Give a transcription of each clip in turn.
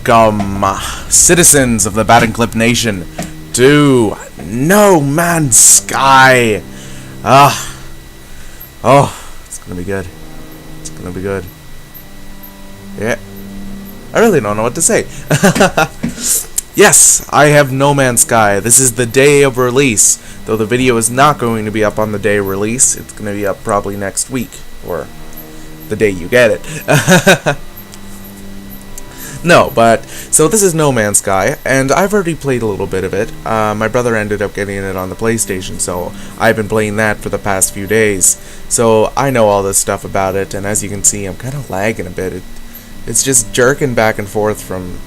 Welcome, citizens of the Bat&Clip Nation, to No Man's Sky. It's gonna be good. It's gonna be good. Yeah, I really don't know what to say. Yes, I have No Man's Sky. This is the day of release, though the video is not going to be up on the day of release. It's going to be up probably next week, or the day you get it. No, but, so this is No Man's Sky, and I've already played a little bit of it. My brother ended up getting it on the PlayStation, so I've been playing that for the past few days. So I know all this stuff about it, and as you can see, I'm kind of lagging a bit. It's just jerking back and forth from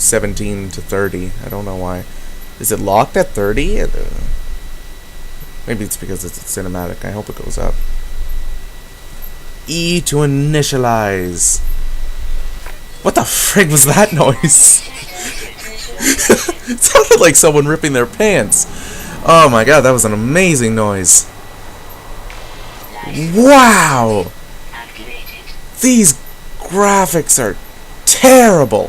17 to 30. I don't know why. Is it locked at 30? Maybe it's because it's a cinematic. I hope it goes up. E to initialize. What the frig was that noise? It sounded like someone ripping their pants. Oh my god, that was an amazing noise. Wow! These graphics are terrible.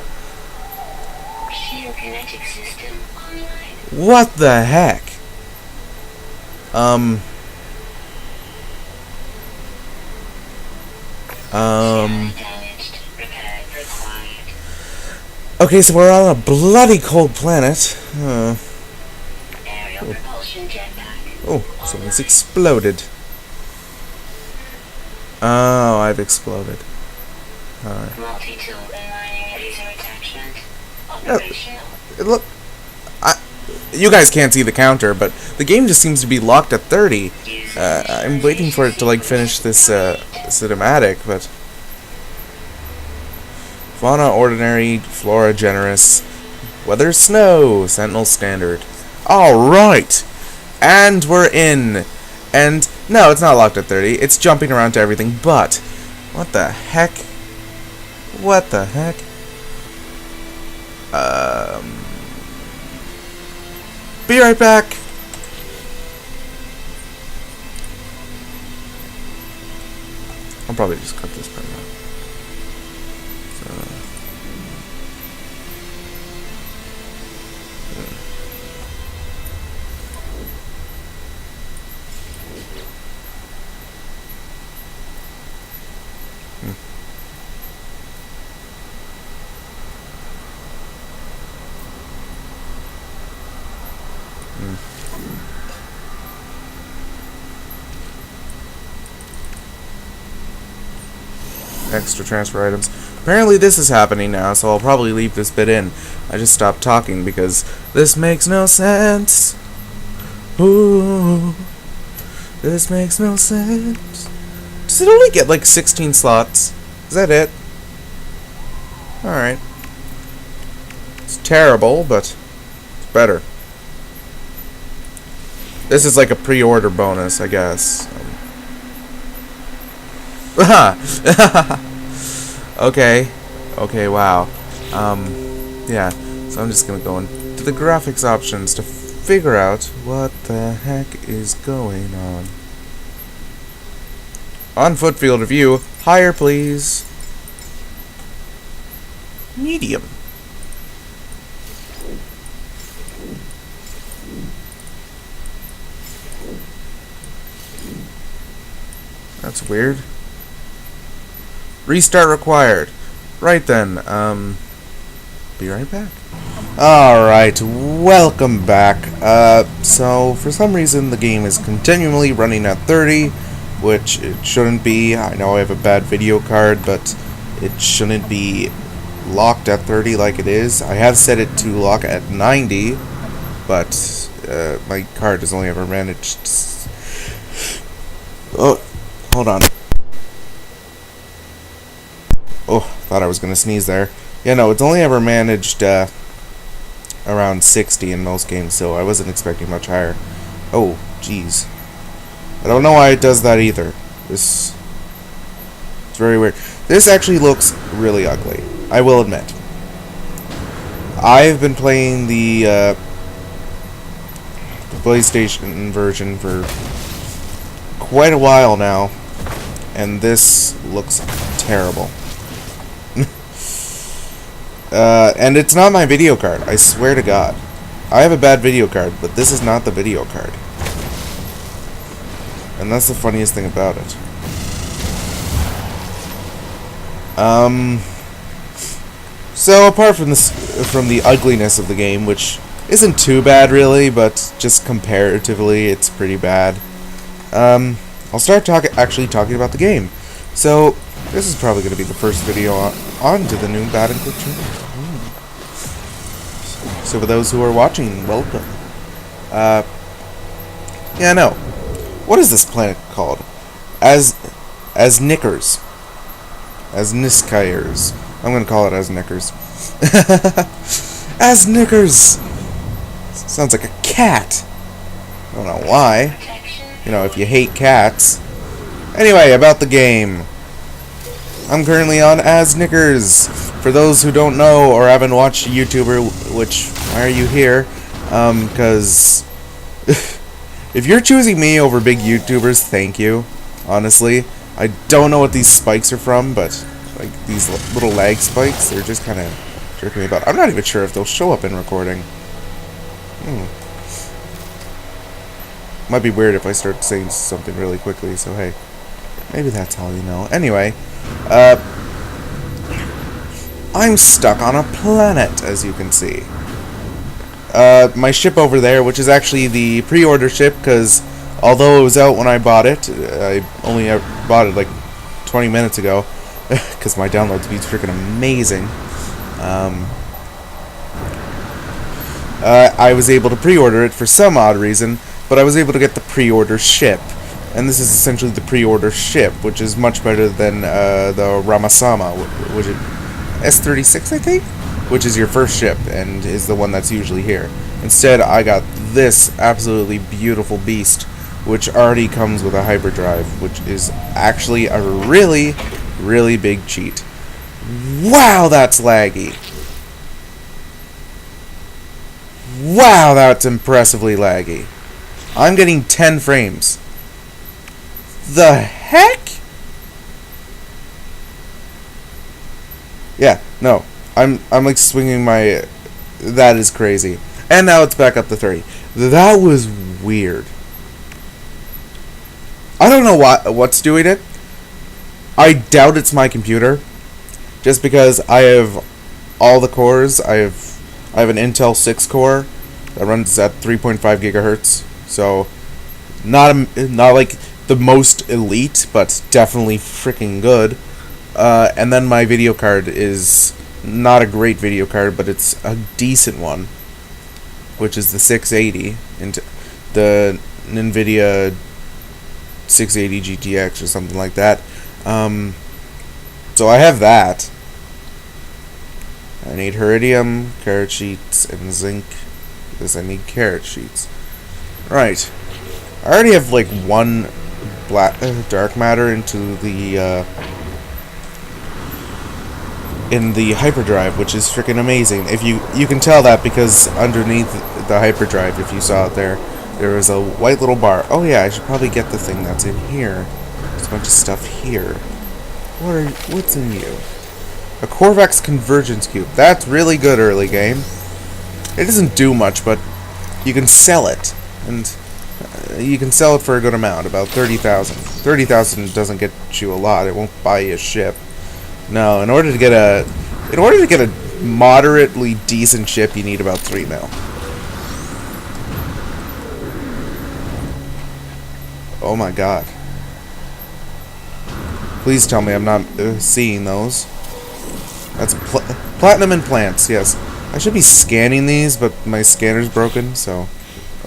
What the heck? Okay, so we're on a bloody cold planet. Oh, something's exploded. Oh, I've exploded. Look, you guys can't see the counter, but the game just seems to be locked at 30. I'm waiting for it to like finish this cinematic, but fauna ordinary, flora generous, weather snow, sentinel standard. All right, and we're in. And no, it's not locked at 30. It's jumping around to everything. But what the heck? What the heck? Be right back. I'll probably just cut this part out. Extra transfer items. Apparently this is happening now, so I'll probably leave this bit in. I just stopped talking because this makes no sense. Ooh, this makes no sense. Does it only get like 16 slots? Is that it? Alright. It's terrible, but it's better. This is like a pre-order bonus, I guess. Okay, wow. Yeah, so I'm just gonna go into the graphics options to figure out what the heck is going on. On foot field of view, higher please. Medium. That's weird. Restart required. Right then, be right back. Alright, welcome back. So, for some reason the game is continually running at 30, which it shouldn't be. I know I have a bad video card, but it shouldn't be locked at 30 like it is. I have set it to lock at 90, but my card has only ever managed... Oh, hold on. Oh, thought I was gonna sneeze there. Yeah, no, it's only ever managed around 60 in most games, so I wasn't expecting much higher. Oh, jeez. I don't know why it does that either. It's very weird. This actually looks really ugly, I will admit. I've been playing the PlayStation version for quite a while now, and this looks terrible. And it's not my video card, I swear to God. I have a bad video card, but this is not the video card. And that's the funniest thing about it. So apart from this, from the ugliness of the game, which isn't too bad really, but just comparatively, it's pretty bad. I'll start actually talking about the game. So this is probably going to be the first video on to the new Bat&Clip channel. So for those who are watching, welcome. Yeah, no. What is this planet called? As Knickers. As Niskayers. I'm gonna call it as Knickers. As Knickers! Sounds like a cat. I don't know why. You know, if you hate cats. Anyway, about the game. I'm currently on as Knickers. For those who don't know or haven't watched a YouTuber, which, why are you here? Because if you're choosing me over big YouTubers, thank you. Honestly, I don't know what these spikes are from, but like these little lag spikes, they're just kind of jerking me about. I'm not even sure if they'll show up in recording. Might be weird if I start saying something really quickly, so hey, maybe that's how you know. Anyway, I'm stuck on a planet, as you can see. My ship over there, which is actually the pre-order ship, because although it was out when I bought it, I only bought it like 20 minutes ago, because my download speed's freaking amazing. I was able to pre-order it for some odd reason, but I was able to get the pre-order ship. And this is essentially the pre-order ship, which is much better than the Ramasama, which is S-36, I think? Which is your first ship, and is the one that's usually here. Instead, I got this absolutely beautiful beast, which already comes with a hyperdrive, which is actually a really, really big cheat. Wow, that's laggy! Wow, that's impressively laggy. I'm getting 10 frames. The heck? Yeah, no. I'm like swinging my... That is crazy. And now it's back up to 30. That was weird. I don't know what's doing it. I doubt it's my computer. Just because I have all the cores. I have an Intel 6 core that runs at 3.5 gigahertz. So not like the most elite, but definitely freaking good. And then my video card is not a great video card, but it's a decent one, which is the 680, and the NVIDIA 680 GTX or something like that. So I have that. I need iridium, carrot sheets, and zinc, because I need carrot sheets. Right. I already have like one dark matter into the in the hyperdrive, which is freaking amazing. If you can tell that because underneath the hyperdrive, if you saw it there was a white little bar. Oh yeah, I should probably get the thing that's in here. There's a bunch of stuff here. What's in you? A Corvax convergence cube. That's really good early game. It doesn't do much, but you can sell it, and you can sell it for a good amount, about 30,000. 30,000 doesn't get you a lot. It won't buy you a ship. No, in order to get a moderately decent ship, you need about 3 mil. Oh my god. Please tell me I'm not seeing those. That's platinum implants, yes. I should be scanning these, but my scanner's broken, so...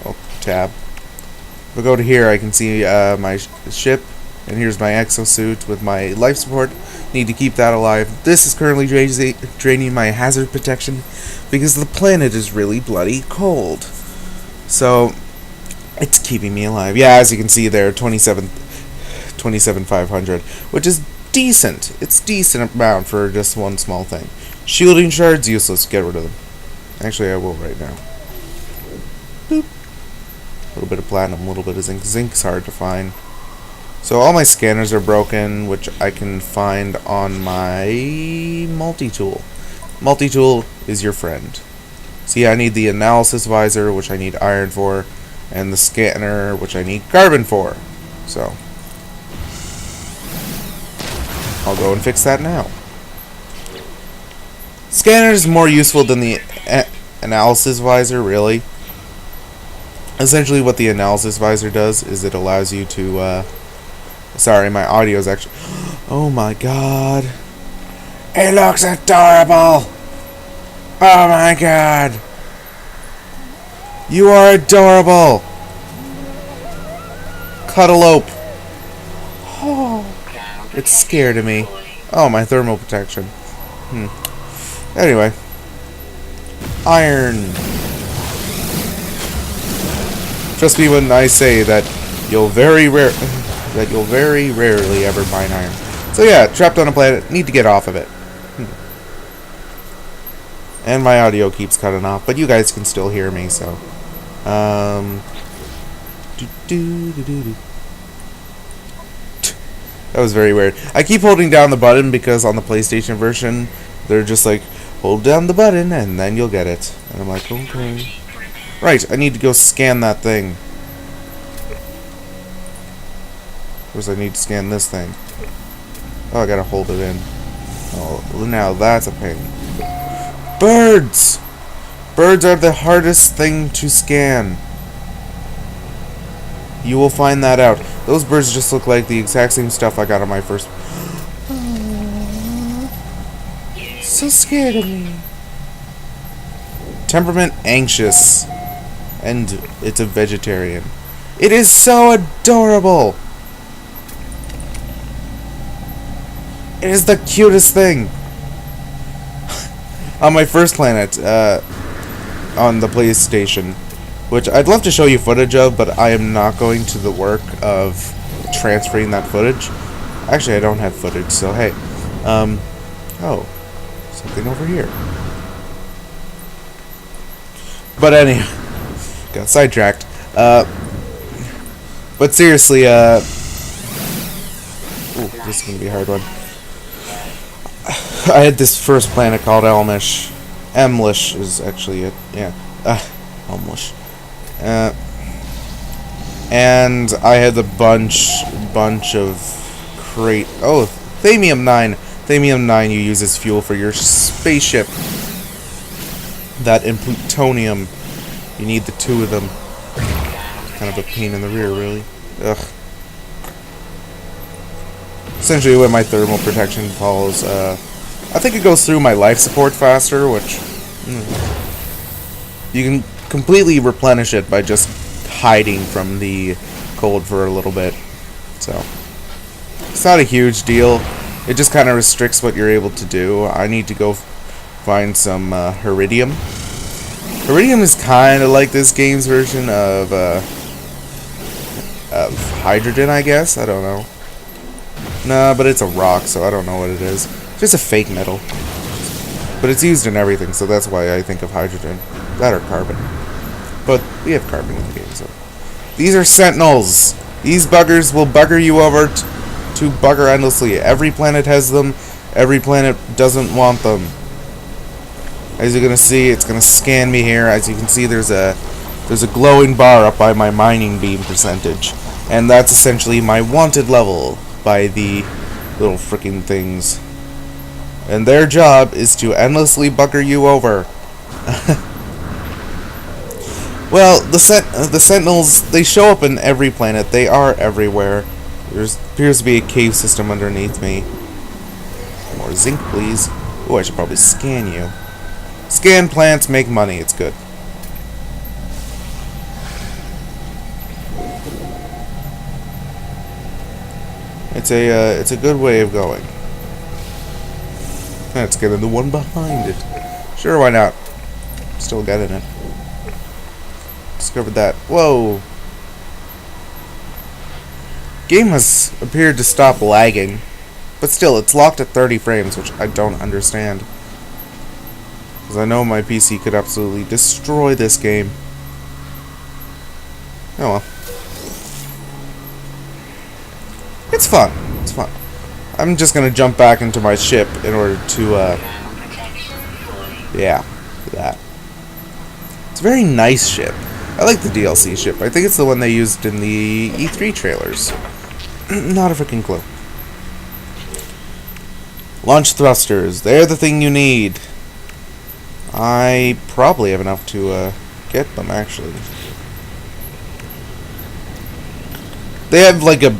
Oh, tab. If I go to here, I can see my ship, and here's my exosuit with my life support. Need to keep that alive. This is currently draining my hazard protection, because the planet is really bloody cold. So, it's keeping me alive. Yeah, as you can see there, 27,500, which is decent. It's decent amount for just one small thing. Shielding shards, useless. Get rid of them. Actually, I will right now. Boop. A little bit of platinum, a little bit of zinc. Zinc's hard to find. So all my scanners are broken, which I can find on my multi-tool. multi-tool is your friend. See, I need the analysis visor, which I need iron for, and the scanner, which I need carbon for. So, I'll go and fix that now. Scanner is more useful than the analysis visor, really. Essentially, what the analysis visor does is it allows you to, sorry, my audio is actually... Oh my god. It looks adorable! Oh my god! You are adorable! Cuddleope! Oh, it's scared of me. Oh, my thermal protection. Anyway. Iron. Trust me when I say that you'll very rarely ever mine iron. So yeah, trapped on a planet, need to get off of it. And my audio keeps cutting off, but you guys can still hear me, so. That was very weird. I keep holding down the button because on the PlayStation version, they're just like, hold down the button and then you'll get it. And I'm like, okay. Right, I need to go scan that thing. Of course, I need to scan this thing. Oh, I gotta hold it in. Oh, now that's a pain. Birds! Birds are the hardest thing to scan. You will find that out. Those birds just look like the exact same stuff I got on my first... So scared of me. Temperament anxious. And it's a vegetarian. It is so adorable! It is the cutest thing! On my first planet, on the PlayStation, which I'd love to show you footage of, but I am not going to the work of transferring that footage. Actually, I don't have footage, so hey. Oh. Something over here. But anyway, got sidetracked. But seriously, ooh, this is gonna be a hard one. I had this first planet called Elmish. Emlish is actually it. Yeah. Elmish. And I had the bunch of oh, Thamium 9. Thamium 9 you use as fuel for your spaceship. That and plutonium. You need the two of them. Kind of a pain in the rear, really. Ugh. Essentially, when my thermal protection falls, I think it goes through my life support faster, which you can completely replenish it by just hiding from the cold for a little bit. So it's not a huge deal. It just kind of restricts what you're able to do. I need to go find some Iridium. Iridium is kind of like this game's version of hydrogen, I guess. I don't know. Nah, but it's a rock, so I don't know what it is. It's just a fake metal. But it's used in everything, so that's why I think of hydrogen. That or carbon. But we have carbon in the game, so. These are sentinels. These buggers will bugger you over to bugger endlessly. Every planet has them. Every planet doesn't want them. As you're gonna see, it's gonna scan me here. As you can see, there's a glowing bar up by my mining beam percentage, and that's essentially my wanted level by the little freaking things. And their job is to endlessly bugger you over. Well, the sentinels, they show up in every planet. They are everywhere. There appears to be a cave system underneath me. More zinc, please. Oh, I should probably scan you. Scan plants, make money. It's good. It's a good way of going. Let's get in the one behind it. Sure, why not? Still got in it. Discovered that. Whoa. Game has appeared to stop lagging, but still, it's locked at 30 frames, which I don't understand. Because I know my PC could absolutely destroy this game. Oh well. It's fun. It's fun. I'm just gonna jump back into my ship in order to, Yeah, that. It's a very nice ship. I like the DLC ship. I think it's the one they used in the E3 trailers. Not a freaking clue. Launch thrusters. They're the thing you need. I probably have enough to get them, actually. They have like a...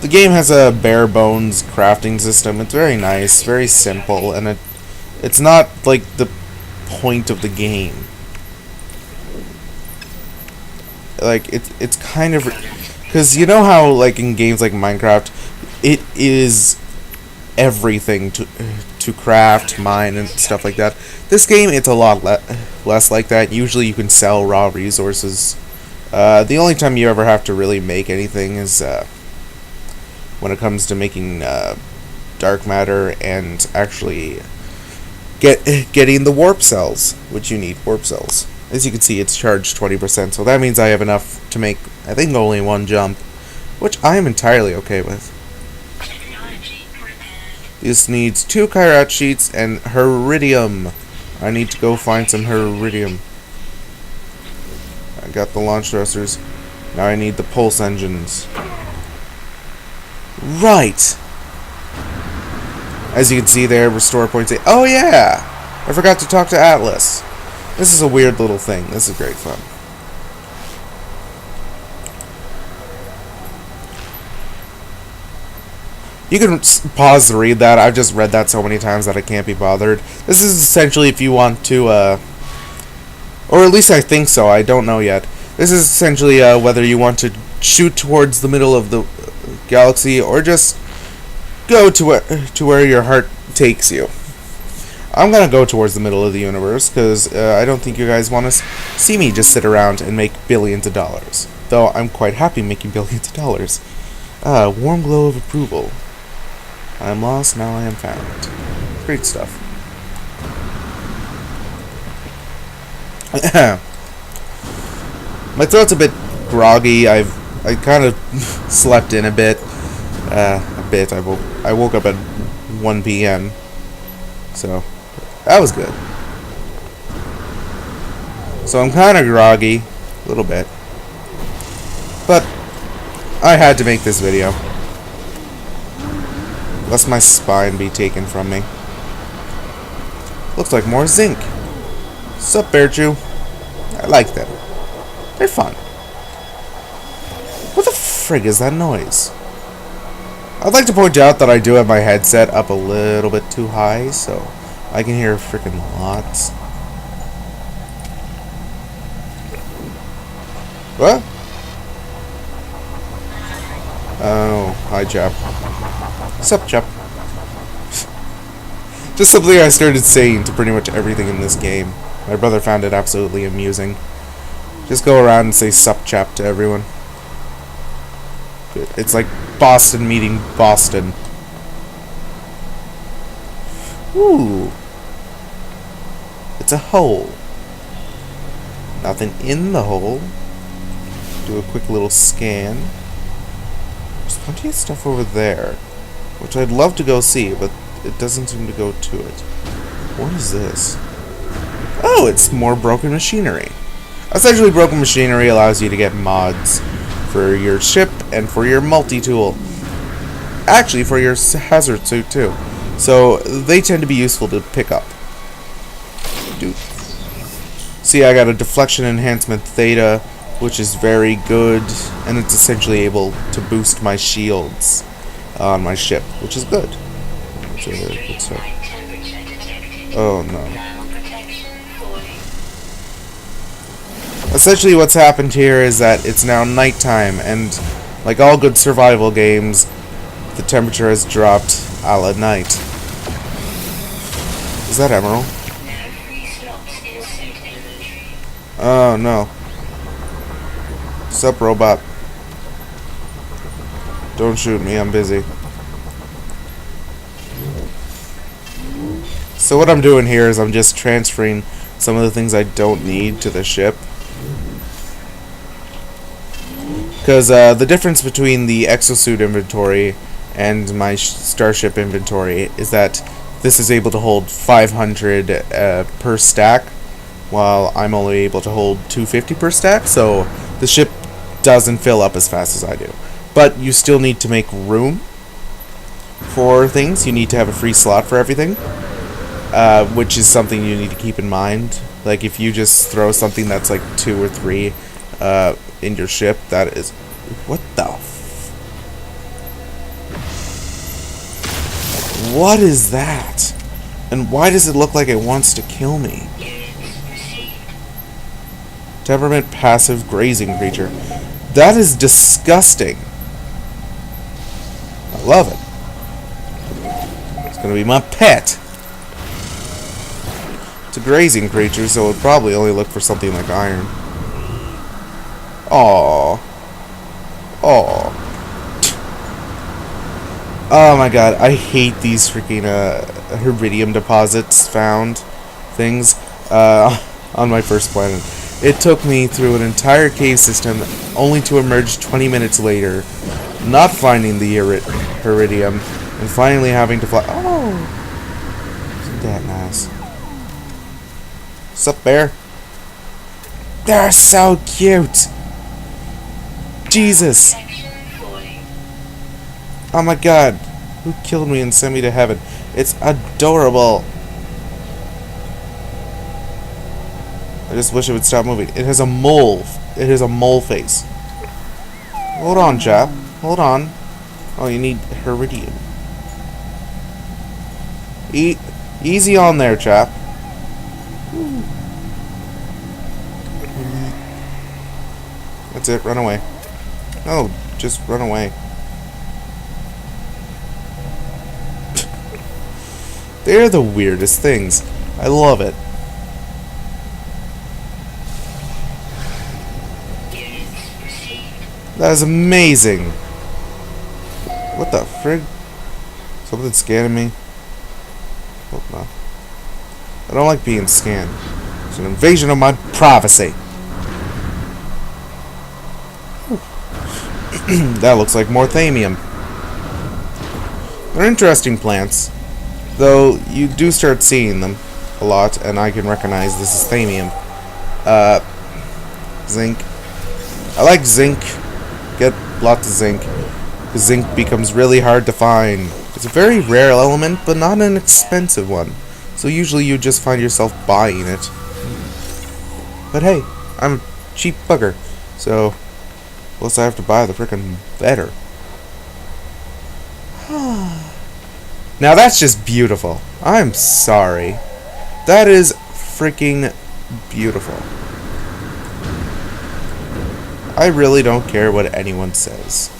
The game has a bare bones crafting system. It's very nice, very simple, and it's not like the point of the game. Like, it's kind of... Because you know how, like, in games like Minecraft, it is everything to craft, mine, and stuff like that. This game, it's a lot less like that. Usually you can sell raw resources. The only time you ever have to really make anything is when it comes to making dark matter and actually getting the warp cells, which you need warp cells. As you can see, it's charged 20%, so that means I have enough to make, I think, only one jump, which I am entirely okay with. This needs 2 Kyrat sheets and Heridium. I need to go find some Heridium. I got the launch thrusters. Now I need the pulse engines. Right! As you can see there, restore points. Oh yeah! I forgot to talk to Atlas. This is a weird little thing. This is great fun. You can pause to read that. I've just read that so many times that I can't be bothered. This is essentially if you want to, or at least I think so. I don't know yet. This is essentially whether you want to shoot towards the middle of the galaxy or just go to where your heart takes you. I'm gonna go towards the middle of the universe because I don't think you guys want to see me just sit around and make billions of dollars. Though I'm quite happy making billions of dollars. Warm glow of approval. I am lost, now I am found. Great stuff. My throat's a bit groggy. I kind of slept in a bit. I woke up at 1 p.m. So that was good. So I'm kind of groggy, a little bit. But I had to make this video. Lest my spine be taken from me. Looks like more zinc. Sup, Bearchew? I like them. They're fun. What the frig is that noise? I'd like to point out that I do have my headset up a little bit too high, so I can hear freaking lots. What? Oh, hi, chap. Sup, chap? Just something I started saying to pretty much everything in this game. My brother found it absolutely amusing. Just go around and say sup, chap to everyone. It's like Boston meeting Boston. Ooh. It's a hole. Nothing in the hole. Do a quick little scan. There's plenty of stuff over there, which I'd love to go see, but it doesn't seem to go to it. What is this? Oh, it's more broken machinery. Essentially, broken machinery allows you to get mods for your ship and for your multi-tool. Actually, for your hazard suit, too. So, they tend to be useful to pick up. Dude. See, I got a deflection enhancement theta, which is very good, and it's essentially able to boost my shields on my ship, which is good. So, oh no. Essentially what's happened here is that it's now nighttime, and like all good survival games, the temperature has dropped a la night. Is that Emerald? Oh no. Sup, robot? Don't shoot me, I'm busy. So what I'm doing here is I'm just transferring some of the things I don't need to the ship. Because the difference between the exosuit inventory and my starship inventory is that this is able to hold 500 per stack, while I'm only able to hold 250 per stack, so the ship doesn't fill up as fast as I do. But you still need to make room for things. You need to have a free slot for everything, which is something you need to keep in mind. Like, if you just throw something that's like 2 or 3 in your ship, that is... What the what is that? And why does it look like it wants to kill me? Temperament passive grazing creature. That is disgusting. I love it. It's gonna be my pet. It's a grazing creature, so it would probably only look for something like iron. Aww. Aww. Oh my god, I hate these freaking iridium deposits found things on my first planet. It took me through an entire cave system only to emerge 20 minutes later, not finding the iridium, and finally having to fly. Oh! Isn't that nice? Sup, bear? They're so cute! Jesus! Oh my god, who killed me and sent me to heaven? It's adorable. I just wish it would stop moving. It has a mole. It has a mole face. Hold on, chap. Hold on. Oh, you need iridium. Easy on there, chap. That's it. Run away. No, just run away. They're the weirdest things. I love it. That is amazing. What the frig? Something scanning me? Hope not. I don't like being scanned. It's an invasion of my privacy. That looks like more thamium. They're interesting plants, though you do start seeing them a lot, and I can recognize this is thamium. Zinc. I like zinc. Get lots of zinc. Because zinc becomes really hard to find. It's a very rare element, but not an expensive one. So usually you just find yourself buying it. But hey, I'm a cheap bugger. So, plus I have to buy the frickin' better. Now that's just beautiful. I'm sorry. That is freaking beautiful. I really don't care what anyone says.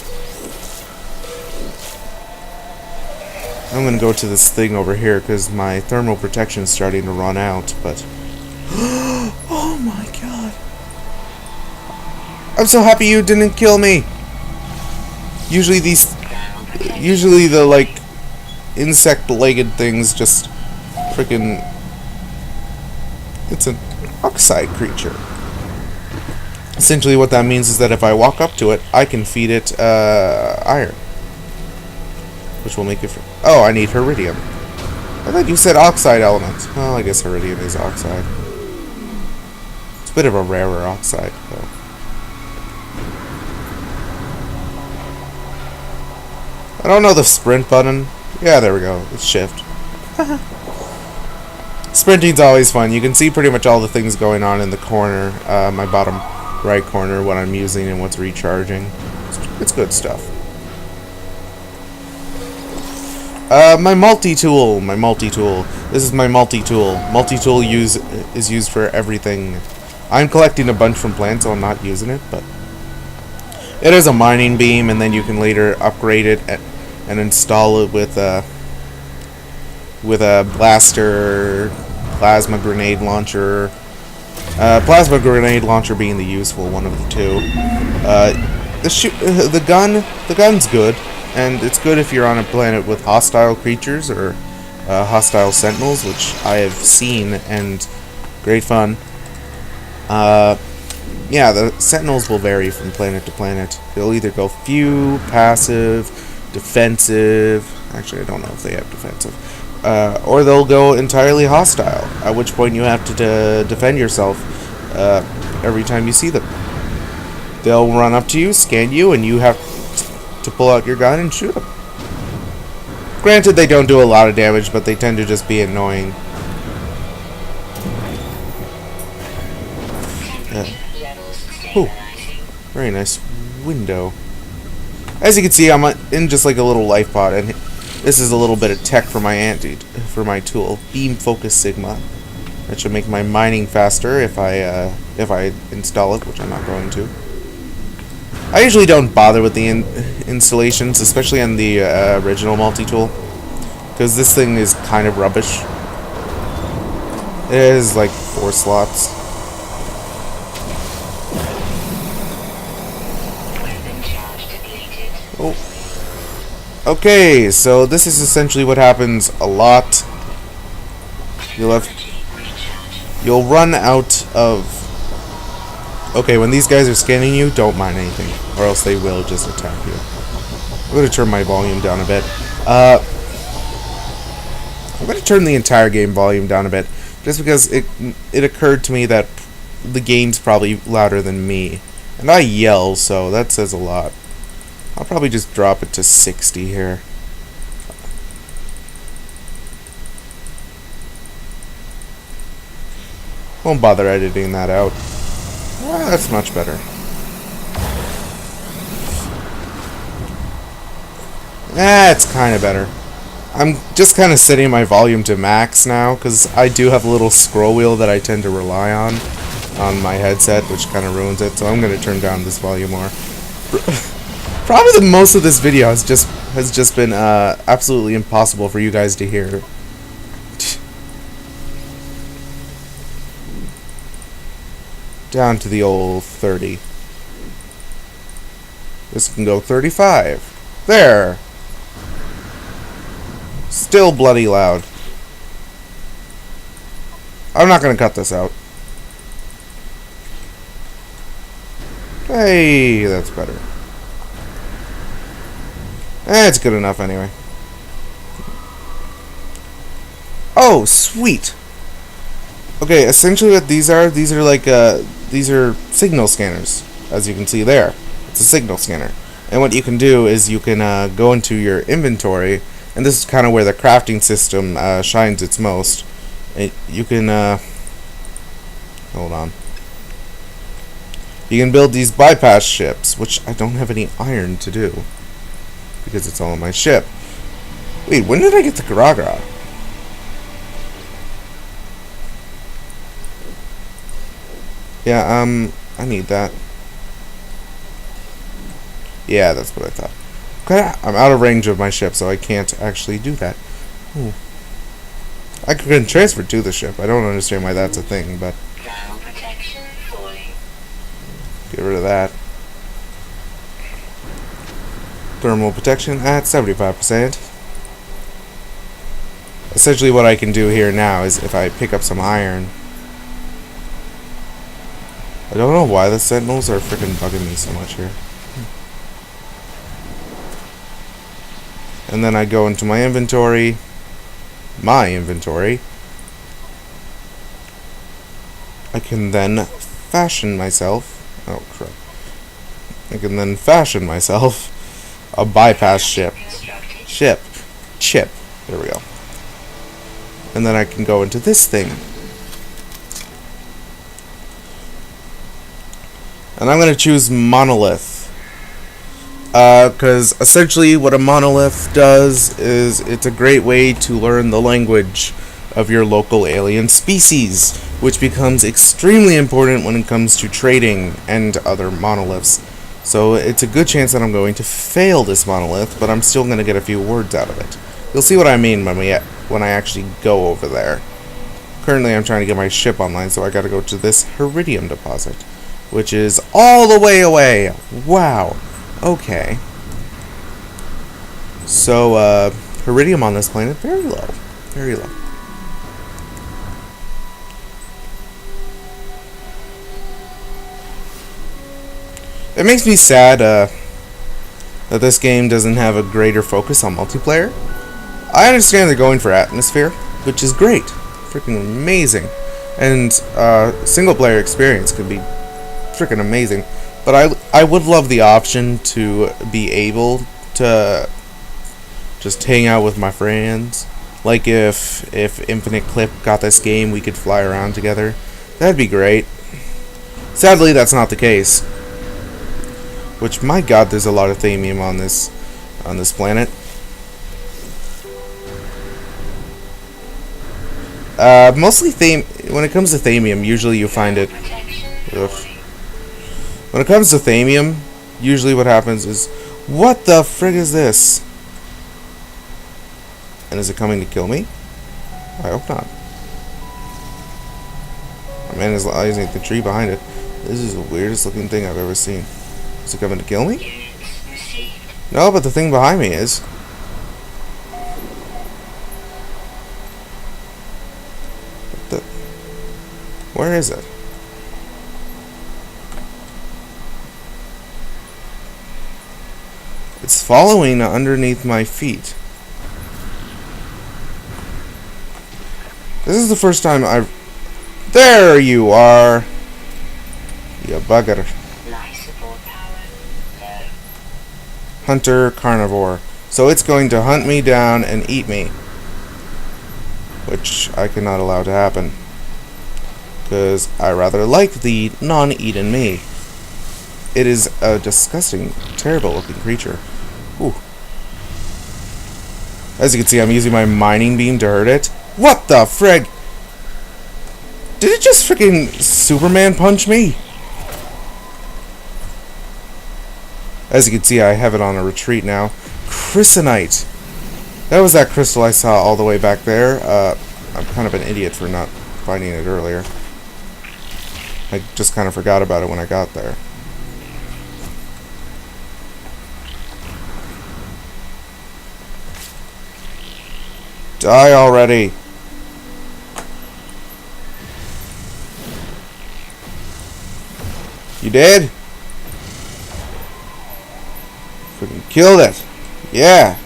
I'm gonna go to this thing over here because my thermal protection is starting to run out, but... Oh my god. I'm so happy you didn't kill me! Usually the, like, insect-legged things just freaking... It's an oxide creature. Essentially what that means is that if I walk up to it, I can feed it iron. Which will make it... Oh, I need iridium. I thought you said oxide element. Well, I guess iridium is oxide. It's a bit of a rarer oxide, though. I don't know the sprint button. Yeah, there we go. It's shift. Sprinting's always fun. You can see pretty much all the things going on in the corner, my bottom right corner, what I'm using and what's recharging. It's good stuff. My multi-tool. This is my multi-tool. Multi-tool is used for everything. I'm collecting a bunch from plants, so I'm not using it, but it is a mining beam, and then you can later upgrade it and install it with a blaster, plasma grenade launcher. Plasma grenade launcher being the useful one of the two. The gun's good, and it's good if you're on a planet with hostile creatures or hostile sentinels, which I have seen, and great fun. Yeah, the sentinels will vary from planet to planet. They'll either go few, passive, defensive. Actually, I don't know if they have defensive. or they'll go entirely hostile, at which point you have to defend yourself every time you see them. They'll run up to you, scan you, and you have to pull out your gun and shoot them. Granted, they don't do a lot of damage, but they tend to just be annoying. Ooh, very nice window. As you can see, I'm in just like a little life pod, and this is a little bit of tech for my tool, Beam Focus Sigma. That should make my mining faster if I install it, which I'm not going to. I usually don't bother with the installations, especially on the original multi-tool, because this thing is kind of rubbish. It has like 4 slots. Oh. Okay, so this is essentially what happens a lot. You'll run out of... Okay, when these guys are scanning you, don't mind anything, or else they will just attack you. I'm going to turn my volume down a bit. I'm going to turn the entire game volume down a bit, just because it occurred to me that the game's probably louder than me. And I yell, so that says a lot. I'll probably just drop it to 60 here. Won't bother editing that out. That's much better. That's kind of better. I'm just kind of setting my volume to max now, because I do have a little scroll wheel that I tend to rely on my headset, which kind of ruins it, so I'm going to turn down this volume more. Probably most of this video has just been absolutely impossible for you guys to hear. Down to the old 30. This can go 35. There. Still bloody loud. I'm not going to cut this out. Hey, that's better. It's good enough anyway. Oh, sweet. Okay, essentially what these are like these are signal scanners, as you can see there. It's a signal scanner. And what you can do is you can go into your inventory, and this is kind of where the crafting system shines its most. You can hold on. You can build these bypass ships, which I don't have any iron to do, because it's all on my ship. Wait, when did I get the Gragra? Yeah, I need that. Yeah, that's what I thought. Okay, I'm out of range of my ship, so I can't actually do that. Ooh. I can transfer to the ship. I don't understand why that's a thing, but... Get rid of that. Thermal protection at 75%. Essentially what I can do here now is if I pick up some iron... I don't know why the sentinels are freaking bugging me so much here. And then I go into my inventory. I can then fashion myself... Oh, crap. I can then fashion myself a bypass ship. Chip. There we go. And then I can go into this thing. And I'm going to choose monolith. Because essentially what a monolith does is it's a great way to learn the language of your local alien species, which becomes extremely important when it comes to trading and other monoliths. So it's a good chance that I'm going to fail this monolith, but I'm still going to get a few words out of it. You'll see what I mean when I actually go over there. Currently I'm trying to get my ship online, so I got to go to this Iridium deposit, which is all the way away. Wow. Okay. So, Iridium on this planet, very low. Very low. It makes me sad, that this game doesn't have a greater focus on multiplayer. I understand they're going for atmosphere, which is great. Freaking amazing. And single player experience could be freaking amazing. But I would love the option to be able to just hang out with my friends. Like if Infinite-Clip got this game, we could fly around together. That'd be great. Sadly, that's not the case. Which, my god, there's a lot of thamium on this planet. Mostly when it comes to thamium, usually you find it. Ugh. When it comes to thamium, usually what happens is, what the frig is this? And is it coming to kill me? I hope not. My man is using the tree behind it. This is the weirdest looking thing I've ever seen. Is it coming to kill me? No, but the thing behind me is. Where is it? It's following underneath my feet. This is the first time I've... There you are! You bugger. Hunter carnivore. So it's going to hunt me down and eat me. Which I cannot allow to happen. Because I rather like the non-eaten me. It is a disgusting, terrible looking creature. Ooh. As you can see, I'm using my mining beam to hurt it. What the frig? Did it just freaking Superman punch me? As you can see, I have it on a retreat now. Chrysonite. That was that crystal I saw all the way back there. I'm kind of an idiot for not finding it earlier. I just kind of forgot about it when I got there. Die already! You did? Freaking killed it! Yeah!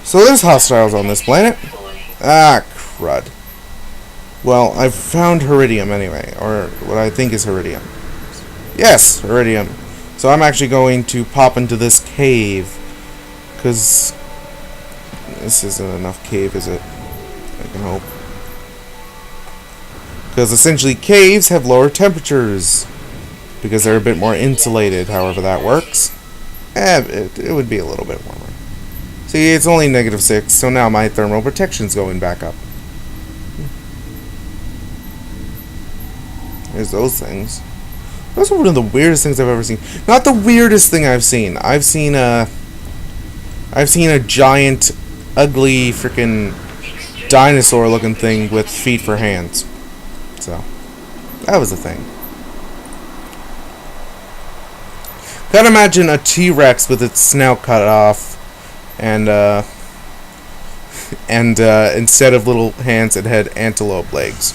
So there's hostiles on this planet. Ah, crud. Well, I've found Heridium anyway, or what I think is Heridium. Yes, Heridium. So I'm actually going to pop into this cave, because this isn't enough cave, is it? I can hope. Because essentially caves have lower temperatures, because they're a bit more insulated, however that works. It would be a little bit warmer. See, it's only -6, so now my thermal protection's going back up. There's those things. Those are one of the weirdest things I've ever seen. Not the weirdest thing I've seen. I've seen a giant, ugly, freaking dinosaur-looking thing with feet for hands. So, that was a thing. Gotta imagine a T-Rex with its snout cut off, and instead of little hands, it had antelope legs.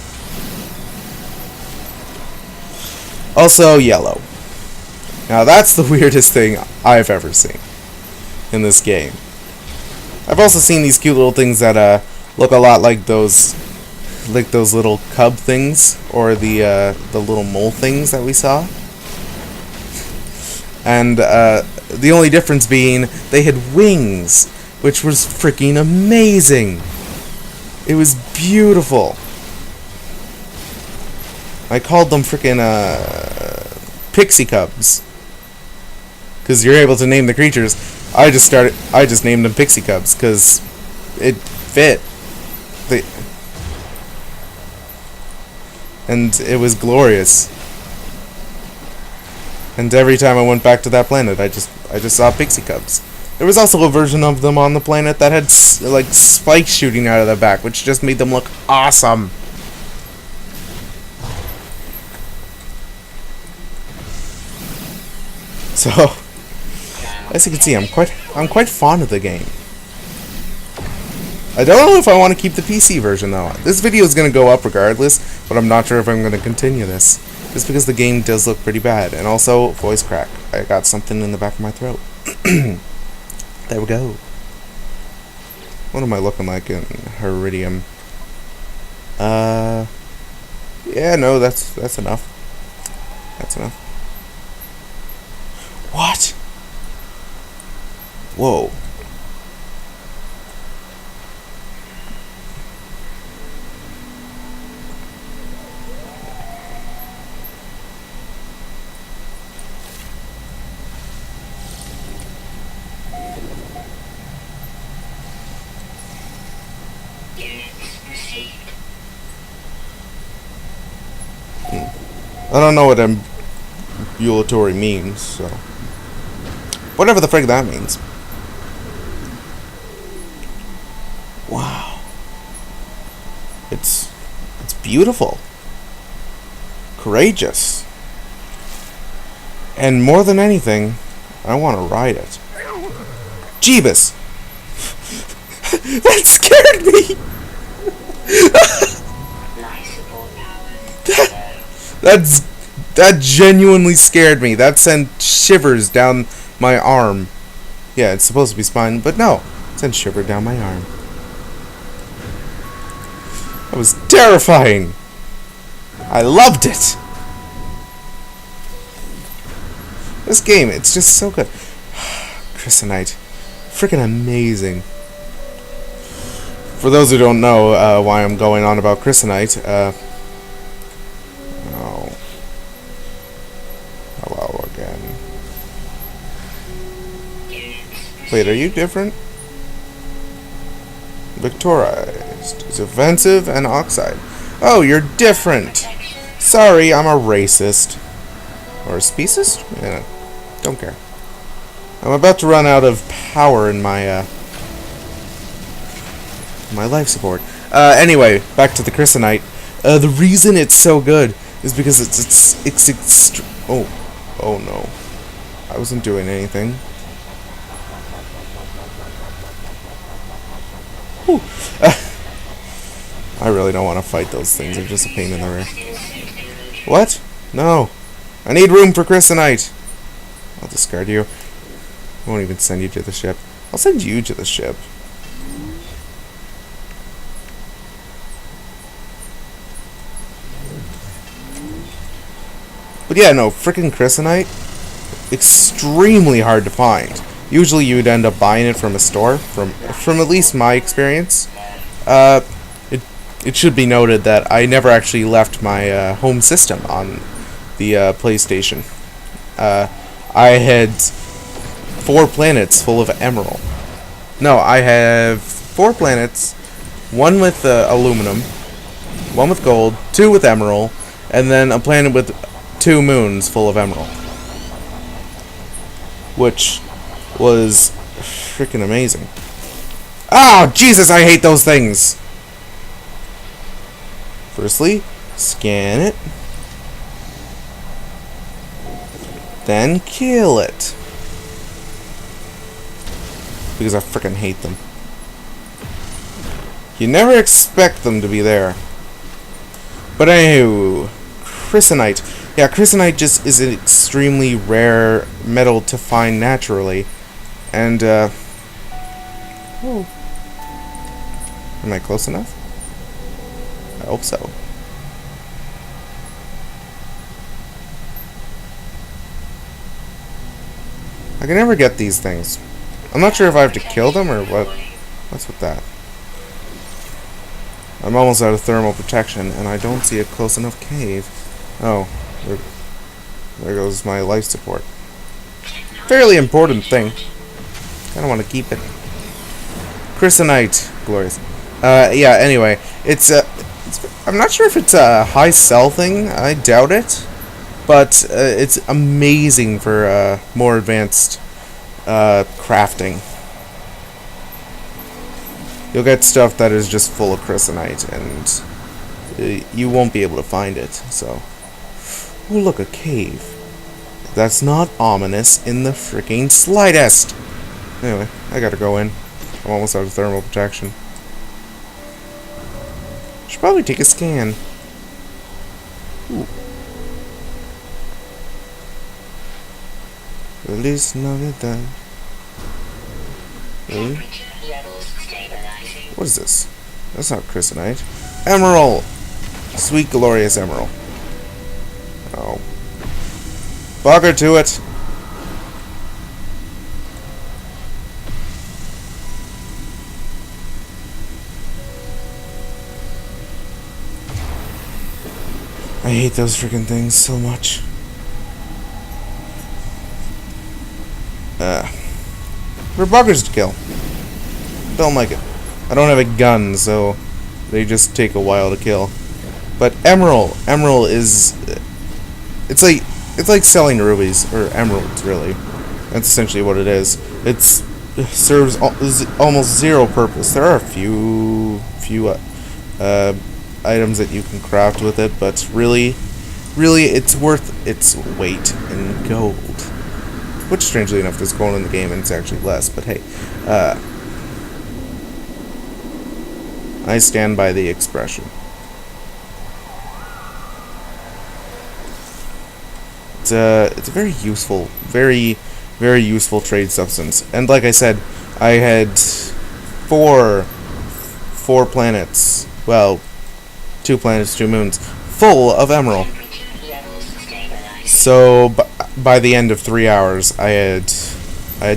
Also yellow. Now that's the weirdest thing I've ever seen in this game. I've also seen these cute little things that look a lot like those little cub things, or the little mole things that we saw. And the only difference being they had wings, which was freaking amazing. It was beautiful. I called them freaking pixie cubs, because you're able to name the creatures. I just named them pixie cubs because it fit. And it was glorious. And every time I went back to that planet, I just saw pixie cubs. There was also a version of them on the planet that had like spikes shooting out of the back, which just made them look awesome. So, as you can see, I'm quite fond of the game. I don't know if I want to keep the PC version though. This video is going to go up regardless, but I'm not sure if I'm going to continue this. Just because the game does look pretty bad. And also, voice crack. I got something in the back of my throat. There we go. What am I looking like in Iridium? Yeah, no, that's enough. That's enough. What? Whoa. I don't know what ambulatory means, so whatever the frig that means. Wow. It's beautiful. Courageous. And more than anything, I want to ride it. Jeebus! That scared me! That genuinely scared me. That sent shivers down my arm. Yeah, it's supposed to be spine, but no. It sent shiver down my arm. That was terrifying. I loved it. This game, it's just so good. Crysonite. Freaking amazing. For those who don't know why I'm going on about Crysonite, hello again. Wait, are you different? Victorized. It's offensive and oxide. Oh, you're different. Sorry, I'm a racist. Or a speciest? Yeah, don't care. I'm about to run out of power in my life support. Anyway, back to the Crysonite. The reason it's so good is because it's oh no. I wasn't doing anything. Whew. I really don't want to fight those things. They're just a pain in the rear. What? No. I need room for Crysonite. I'll discard you. I won't even send you to the ship. I'll send you to the ship. But yeah, no, frickin' Crysonite, extremely hard to find. Usually you'd end up buying it from a store, from at least my experience. It should be noted that I never actually left my home system on the PlayStation. I had 4 planets full of emerald. No, I have 4 planets, 1 with aluminum, 1 with gold, 2 with emerald, and then a planet with 2 moons full of emerald. Which was freaking amazing. Oh, Jesus, I hate those things! Firstly, scan it. Then kill it. Because I freaking hate them. You never expect them to be there. But anywho, Crysonite. Yeah, Crysonite just is an extremely rare metal to find naturally. And, oh. Am I close enough? I hope so. I can never get these things. I'm not sure if I have to kill them or what. What's with that? I'm almost out of thermal protection, and I don't see a close enough cave. Oh, there goes my life support. Fairly important thing. I don't want to keep it. Crysonite, glorious. Yeah. Anyway, I'm not sure if it's a high sell thing. I doubt it, but it's amazing for more advanced crafting. You'll get stuff that is just full of Crysonite, and you won't be able to find it. So, oh look, a cave. That's not ominous in the freaking slightest. Anyway, I gotta go in. I'm almost out of thermal protection. Should probably take a scan. Ooh. Feliz Navidad. Really? What is this? That's not crystalite. Emerald! Sweet, glorious emerald. Oh. Bugger to it! I hate those freaking things so much. They're buggers to kill. Don't like it. I don't have a gun, so they just take a while to kill. But emerald is it's like selling rubies or emeralds, really. That's essentially what it is. It serves almost zero purpose. There are a few items that you can craft with it, but really it's worth its weight in gold. Which, strangely enough, there's gold in the game, and it's actually less. But hey, I stand by the expression. It's a very useful, very useful trade substance. And like I said, I had four planets. Well, 2 planets, 2 moons, full of emerald. So by the end of 3 hours, I had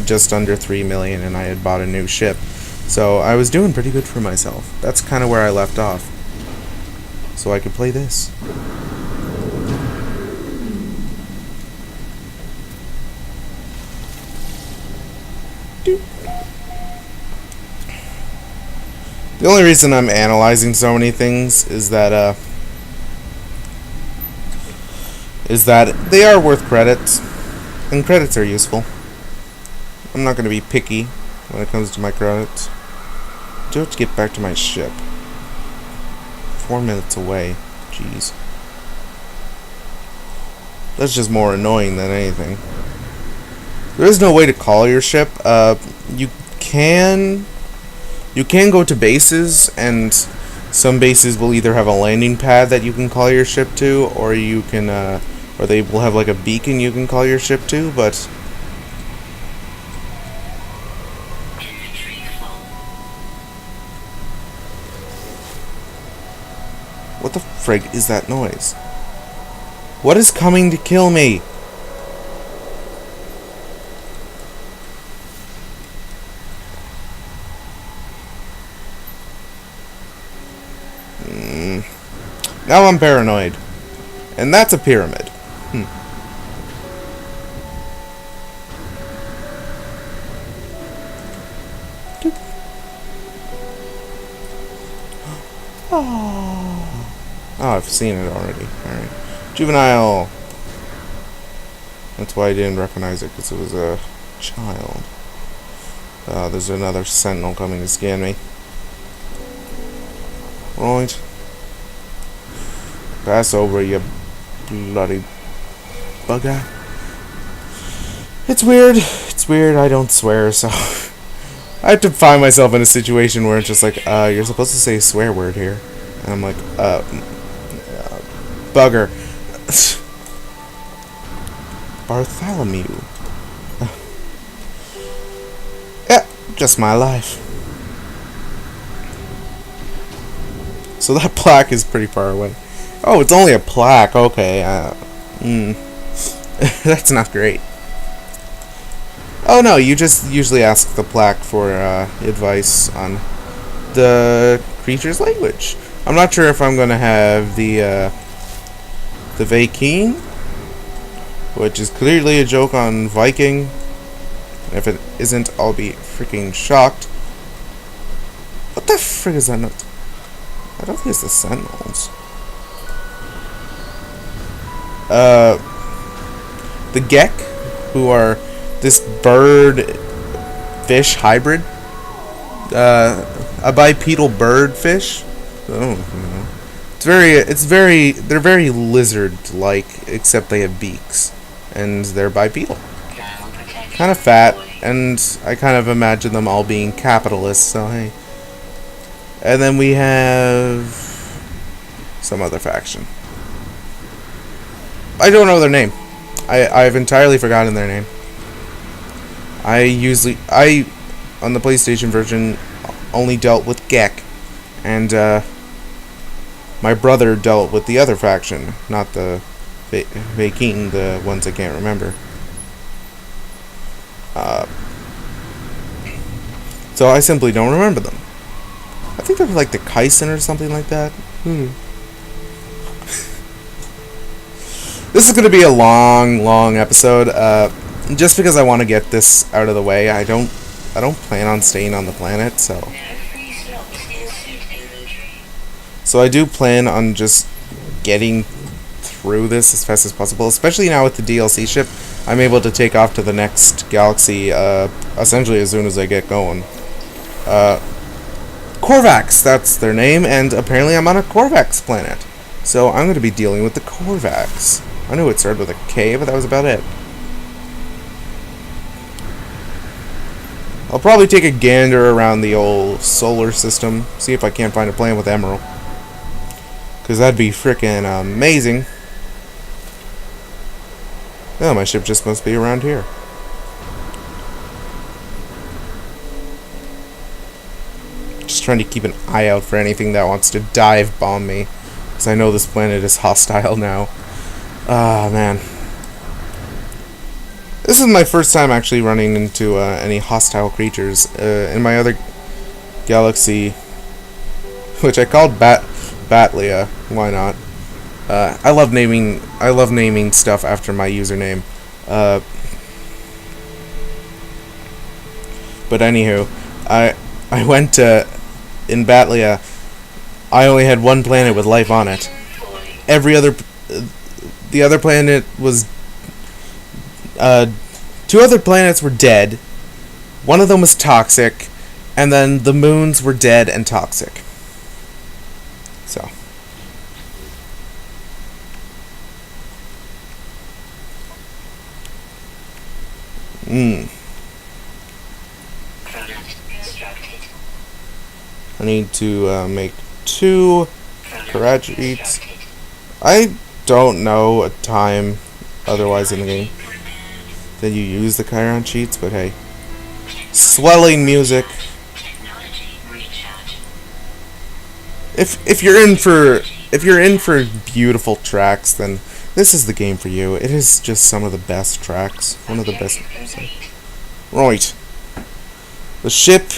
just under 3 million, and I had bought a new ship. So I was doing pretty good for myself. That's kind of where I left off. So I could play this. The only reason I'm analyzing so many things is that they are worth credits, and credits are useful. I'm not going to be picky when it comes to my credits. I do have to get back to my ship. 4 minutes away. Jeez. That's just more annoying than anything. There is no way to call your ship. You can go to bases, and some bases will either have a landing pad that you can call your ship to, or you can, or they will have like a beacon you can call your ship to, but what the frig is that noise? What is coming to kill me? Now I'm paranoid. And that's a pyramid. Oh, I've seen it already. Alright. Juvenile. That's why I didn't recognize it, because it was a child. There's another sentinel coming to scan me. Right. Pass over, you bloody bugger. It's weird. It's weird. I don't swear, so I have to find myself in a situation where it's just like, you're supposed to say a swear word here. And I'm like, bugger. Bartholomew. Yeah, just my life. So that plaque is pretty far away. Oh, it's only a plaque. Okay. That's not great. Oh no, you just usually ask the plaque for advice on the creature's language. I'm not sure if I'm gonna have the Viking, which is clearly a joke on Viking. If it isn't, I'll be freaking shocked. What the frick is that note? I don't think it's the Sentinels. The Gek, who are this bird-fish hybrid. A bipedal bird fish. Oh, they're very lizard-like, except they have beaks. And they're bipedal. Kind of fat, and I kind of imagine them all being capitalists, so hey. And then we have some other faction. I don't know their name. I've entirely forgotten their name. I on the PlayStation version, only dealt with Gek, and my brother dealt with the other faction, not the Vakin, the ones I can't remember. So I simply don't remember them. I think they were like the Kaisen or something like that. This is going to be a long episode. Just because I want to get this out of the way, I don't plan on staying on the planet, so I do plan on just getting through this as fast as possible, especially now with the DLC ship. I'm able to take off to the next galaxy essentially as soon as I get going. Korvax, that's their name, and apparently I'm on a Korvax planet. So I'm going to be dealing with the Korvax. I knew it started with a K, but that was about it. I'll probably take a gander around the old solar system, see if I can't find a planet with Emerald. Because that'd be frickin' amazing. Oh, my ship just must be around here. Just trying to keep an eye out for anything that wants to dive bomb me. Because I know this planet is hostile now. Ah, man. This is my first time actually running into any hostile creatures. In my other galaxy, which I called Batlia. Why not? I love naming stuff after my username. But anywho, I went to in Batlia. I only had one planet with life on it. The other planet was 2 other planets were dead. One of them was toxic, and then the moons were dead and toxic. So. I need to make 2 Karajites. I don't know a time otherwise in the game that you use the Chiron cheats, but hey. Swelling music. If you're in for beautiful tracks, then this is the game for you. It is just some of the best tracks. One of the best. Right. The ship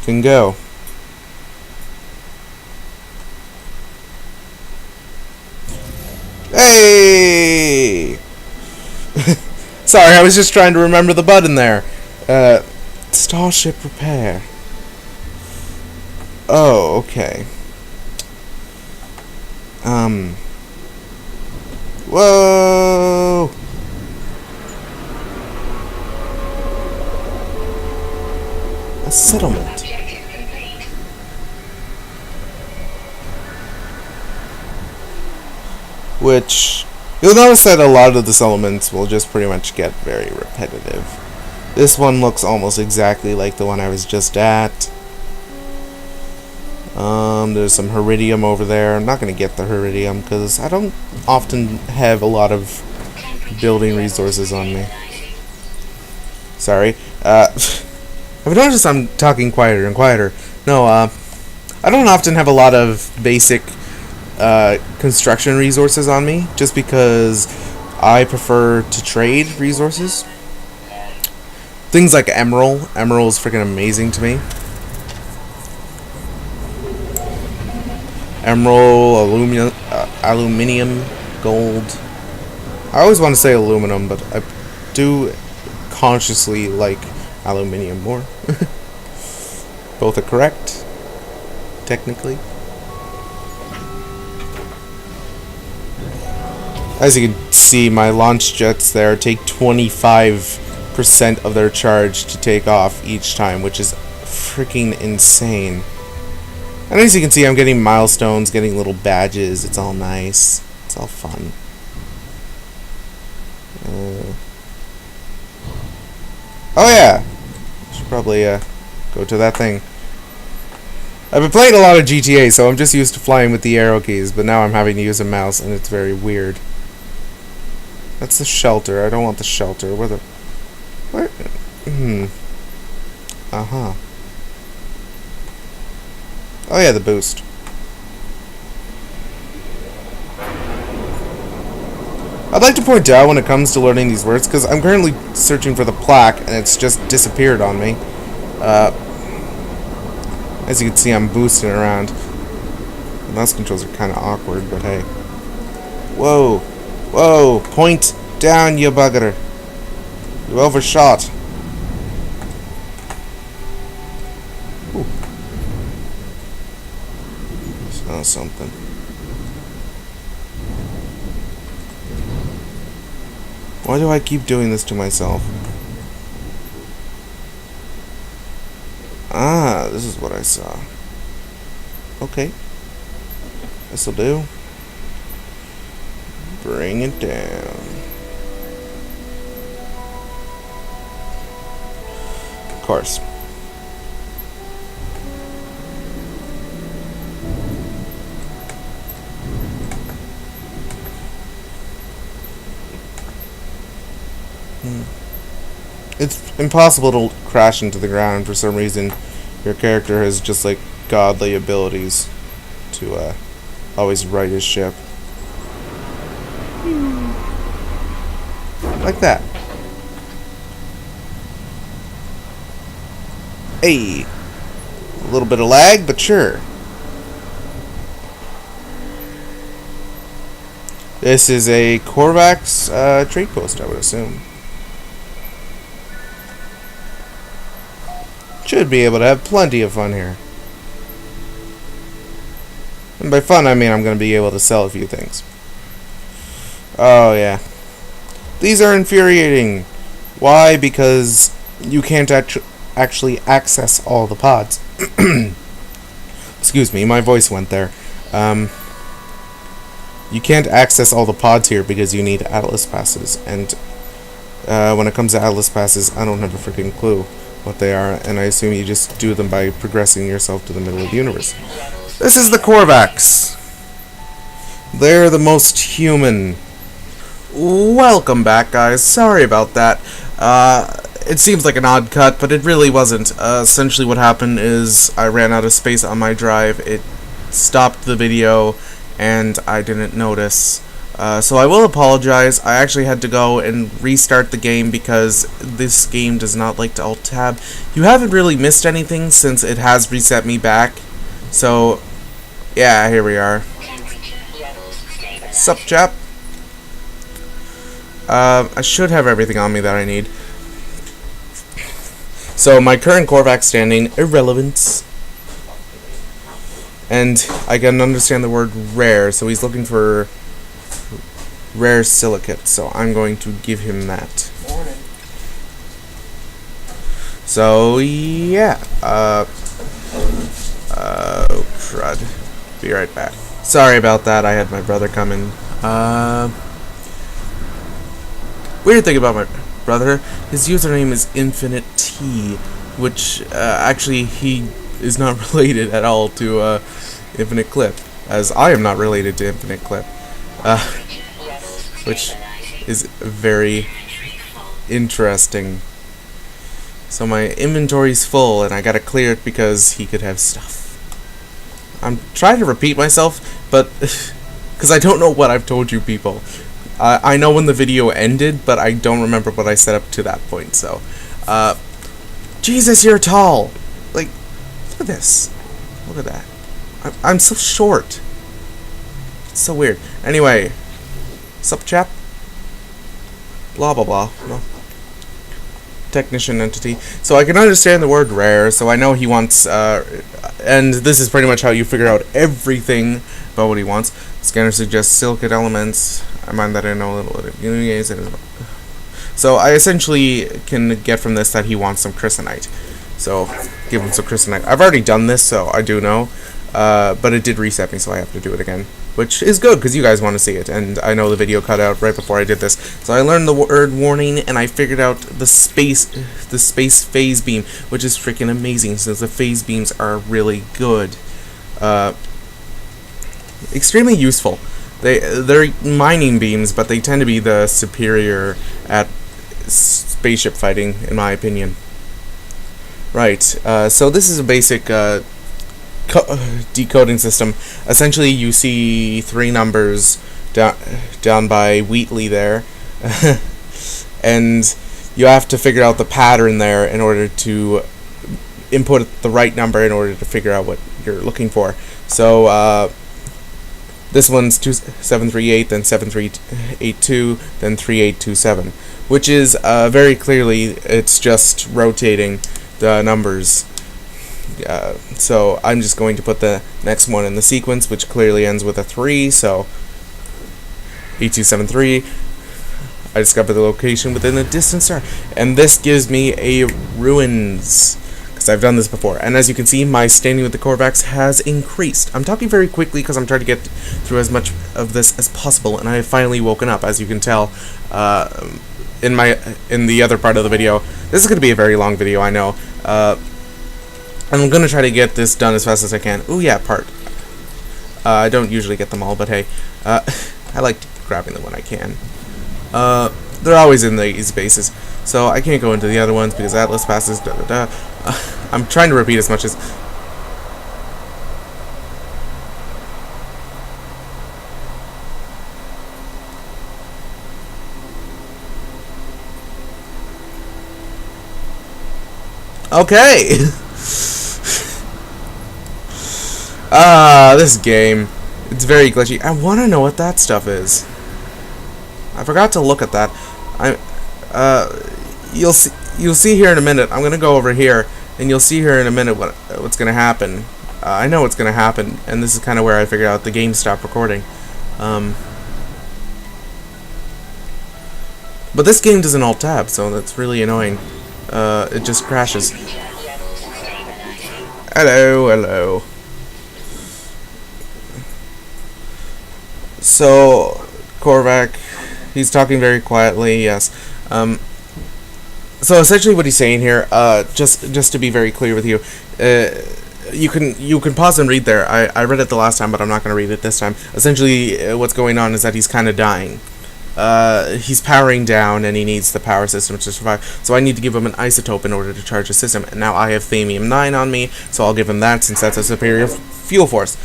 can go. Hey! Sorry, I was just trying to remember the button there. Starship repair. Oh, okay. Whoa! A settlement. Which, you'll notice that a lot of the settlements will just pretty much get very repetitive. This one looks almost exactly like the one I was just at. There's some Heridium over there. I'm not going to get the Heridium because I don't often have a lot of building resources on me. Sorry. I've noticed I'm talking quieter and quieter. No, I don't often have a lot of basic construction resources on me, just because I prefer to trade resources. Things like Emerald. Emerald is freaking amazing to me. Emerald, aluminium, gold. I always want to say aluminum, but I do consciously like aluminium more. Both are correct, technically. As you can see, my launch jets there take 25% of their charge to take off each time, which is freaking insane. And as you can see, I'm getting milestones, getting little badges. It's all nice. It's all fun. Oh yeah! Should probably go to that thing. I've been playing a lot of GTA, so I'm just used to flying with the arrow keys, but now I'm having to use a mouse, and it's very weird. That's the shelter. I don't want the shelter. Where the... What? Uh-huh. Oh yeah, the boost. I'd like to point out when it comes to learning these words, because I'm currently searching for the plaque, and it's just disappeared on me. As you can see, I'm boosting around. The mouse controls are kind of awkward, but hey. Whoa! Whoa! Point down, you bugger! You overshot. Ooh. Smells something. Why do I keep doing this to myself? Ah, this is what I saw. Okay. This'll do. Bring it down. Of course. It's impossible to crash into the ground. For some reason, your character has just like godly abilities to always right his ship. Like that. Hey! A little bit of lag, but sure. This is a Korvax trade post, I would assume. Should be able to have plenty of fun here. And by fun, I mean I'm going to be able to sell a few things. Oh, yeah. These are infuriating. Why? Because you can't actually access all the pods. Excuse me, my voice went there. You can't access all the pods here because you need Atlas passes. And when it comes to Atlas passes, I don't have a freaking clue what they are, and I assume you just do them by progressing yourself to the middle of the universe. This is the Korvax. They're the most human. Welcome back, guys. Sorry about that. It seems like an odd cut, but it really wasn't. Essentially what happened is I ran out of space on my drive. It stopped the video, and I didn't notice. So I will apologize. I actually had to go and restart the game because this game does not like to alt-tab. You haven't really missed anything since it has reset me back. So, yeah, here we are. Sup, chap? I should have everything on me that I need. So, my current Korvax standing, irrelevance. And I can understand the word rare, so he's looking for rare silicate, so I'm going to give him that. Morning. So, yeah. Crud. Be right back. Sorry about that, I had my brother come in. Weird thing about my brother, his username is Infinite T, which, actually, he is not related at all to, Infinite Clip, as I am not related to Infinite Clip. Which is very interesting. So my inventory's full and I gotta clear it because he could have stuff. I'm trying to repeat myself, but because I don't know what I've told you people. I know when the video ended, but I don't remember what I set up to that point, so Jesus, you're tall! Like, look at this. Look at that. I'm so short. It's so weird. Anyway, sup, chap? Blah, blah, blah. No. Technician entity. So I can understand the word rare, so I know he wants, and this is pretty much how you figure out everything about what he wants. Scanner suggests silicate elements. I mind that I know a little bit of so I essentially can get from this that he wants some crysonite. So, give him some crysonite. I've already done this, so I do know. But it did reset me, so I have to do it again. Which is good, because you guys want to see it, and I know the video cut out right before I did this. So I learned the word warning, and I figured out the space phase beam, which is freaking amazing, since the phase beams are really good. Extremely useful. They're mining beams, but they tend to be the superior at spaceship fighting, in my opinion. Right. So this is a basic decoding system. Essentially, you see three numbers down by Wheatley there, and you have to figure out the pattern there in order to input the right number in order to figure out what you're looking for. So this one's 2738, then 7382, then 3827, which is very clearly it's just rotating the numbers. So I'm just going to put the next one in the sequence, which clearly ends with a 3, so 8273. I discovered the location within a distant star, and this gives me a ruins, because I've done this before. And as you can see, my standing with the Korvax has increased. I'm talking very quickly because I'm trying to get through as much of this as possible, and I have finally woken up, as you can tell in the other part of the video. This is going to be a very long video, I know. I'm going to try to get this done as fast as I can. Ooh, yeah, part. I don't usually get them all, but hey, I like grabbing them when I can. They're always in these bases, so I can't go into the other ones because Atlas passes, I'm trying to repeat as much as... Okay! This game. It's very glitchy. I want to know what that stuff is. I forgot to look at that. You'll see here in a minute. I'm gonna go over here, and you'll see here in a minute what's gonna happen. I know what's gonna happen, and this is kind of where I figured out the game stopped recording. But this game doesn't alt tab, so that's really annoying. It just crashes. Hello, hello. So, Korvac, he's talking very quietly, yes. So essentially what he's saying here, just to be very clear with you, you can pause and read there. I read it the last time, but I'm not going to read it this time. Essentially, what's going on is that he's kind of dying. He's powering down, and he needs the power system to survive. So I need to give him an isotope in order to charge the system. And now I have Thamium-9 on me, so I'll give him that since that's a superior fuel force.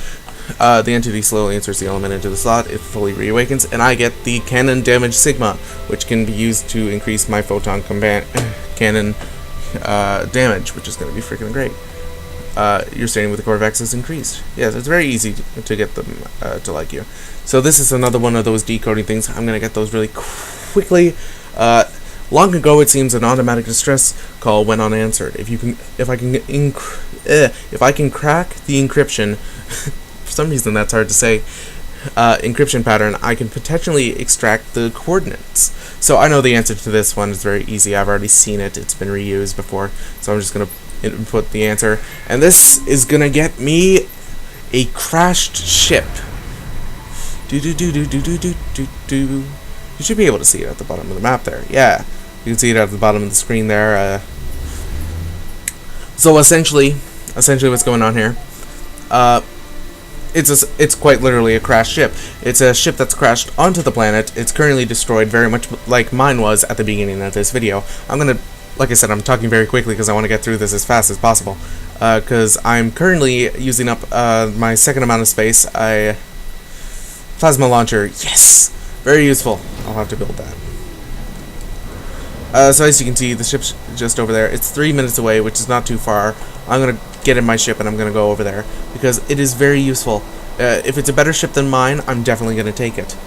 The entity slowly inserts the element into the slot, it fully reawakens, and I get the cannon damage sigma, which can be used to increase my photon cannon damage, which is going to be freaking great. Your standing with the Korvax is increased. Yes, it's very easy to get them to like you. So this is another one of those decoding things. I'm going to get those really quickly. Long ago, it seems an automatic distress call went unanswered. If I can crack the encryption, for some reason that's hard to say, encryption pattern, I can potentially extract the coordinates. So I know the answer to this one is very easy. I've already seen it. It's been reused before. So I'm just going to input the answer. And this is going to get me a crashed ship. You should be able to see it at the bottom of the map there. Yeah, you can see it at the bottom of the screen there. So essentially what's going on here, it's quite literally a crashed ship. It's a ship that's crashed onto the planet. It's currently destroyed, very much like mine was at the beginning of this video. Like I said, I'm talking very quickly because I want to get through this as fast as possible. Because I'm currently using up my second amount of space. Plasma launcher, yes! Very useful. I'll have to build that. So as you can see, the ship's just over there. It's 3 minutes away, which is not too far. I'm going to get in my ship and I'm going to go over there, because it is very useful. If it's a better ship than mine, I'm definitely going to take it.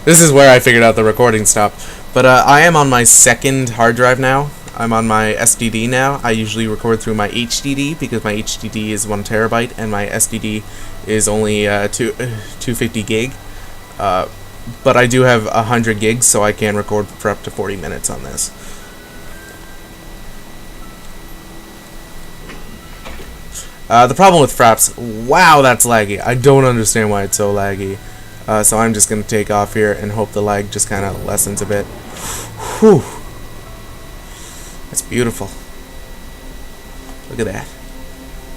This is where I figured out the recording stopped. But I am on my second hard drive now. I'm on my SDD now. I usually record through my HDD because my HDD is 1 terabyte and my SDD is only 250 gig. But I do have 100 gigs, so I can record for up to 40 minutes on this. The problem with Fraps, wow, that's laggy. I don't understand why it's so laggy. So I'm just going to take off here and hope the lag just kind of lessens a bit. Whew. That's beautiful. Look at that.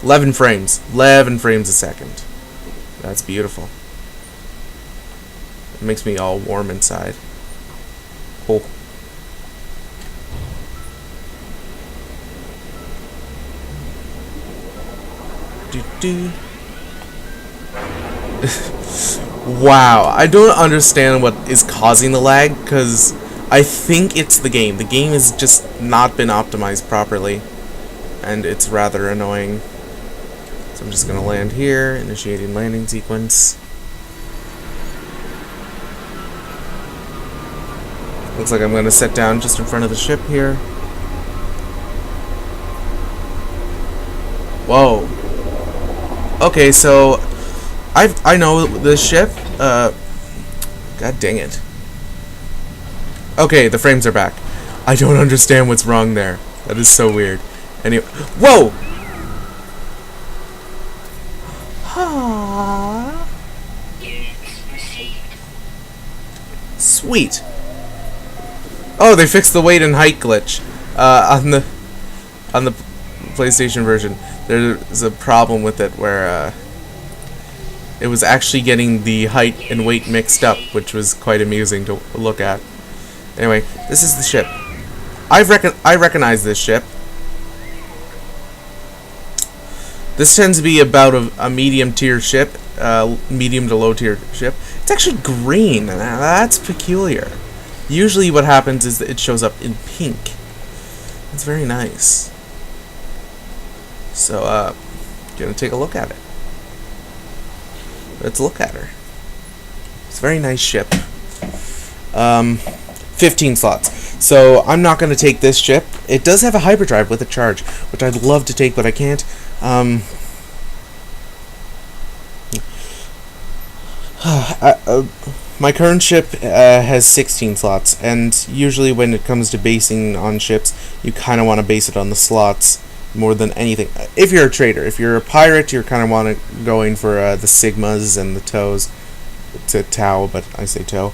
11 frames. 11 frames a second. That's beautiful. It makes me all warm inside. Cool. Wow, I don't understand what is causing the lag, because I think it's the game. The game has just not been optimized properly, and it's rather annoying. So I'm just gonna land here, initiating landing sequence. Looks like I'm gonna set down just in front of the ship here. Whoa. Okay, so I know this ship. God dang it. Okay, the frames are back. I don't understand what's wrong there. That is so weird. Anyway, whoa. Sweet. Oh, they fixed the weight and height glitch on the PlayStation version. There's a problem with it where it was actually getting the height and weight mixed up, which was quite amusing to look at. Anyway, this is the ship. I recognize this ship. This tends to be about a medium tier ship, medium to low tier ship. It's actually green. That's peculiar. Usually what happens is that it shows up in pink. It's very nice. So, gonna take a look at it. Let's look at her. It's a very nice ship. 15 slots. So, I'm not gonna take this ship. It does have a hyperdrive with a charge, which I'd love to take, but I can't. My current ship has 16 slots, and usually when it comes to basing on ships, you kind of want to base it on the slots more than anything. If you're a trader, if you're a pirate, you're kind of want to going for the sigmas and the tows. It's a tau, but I say tow.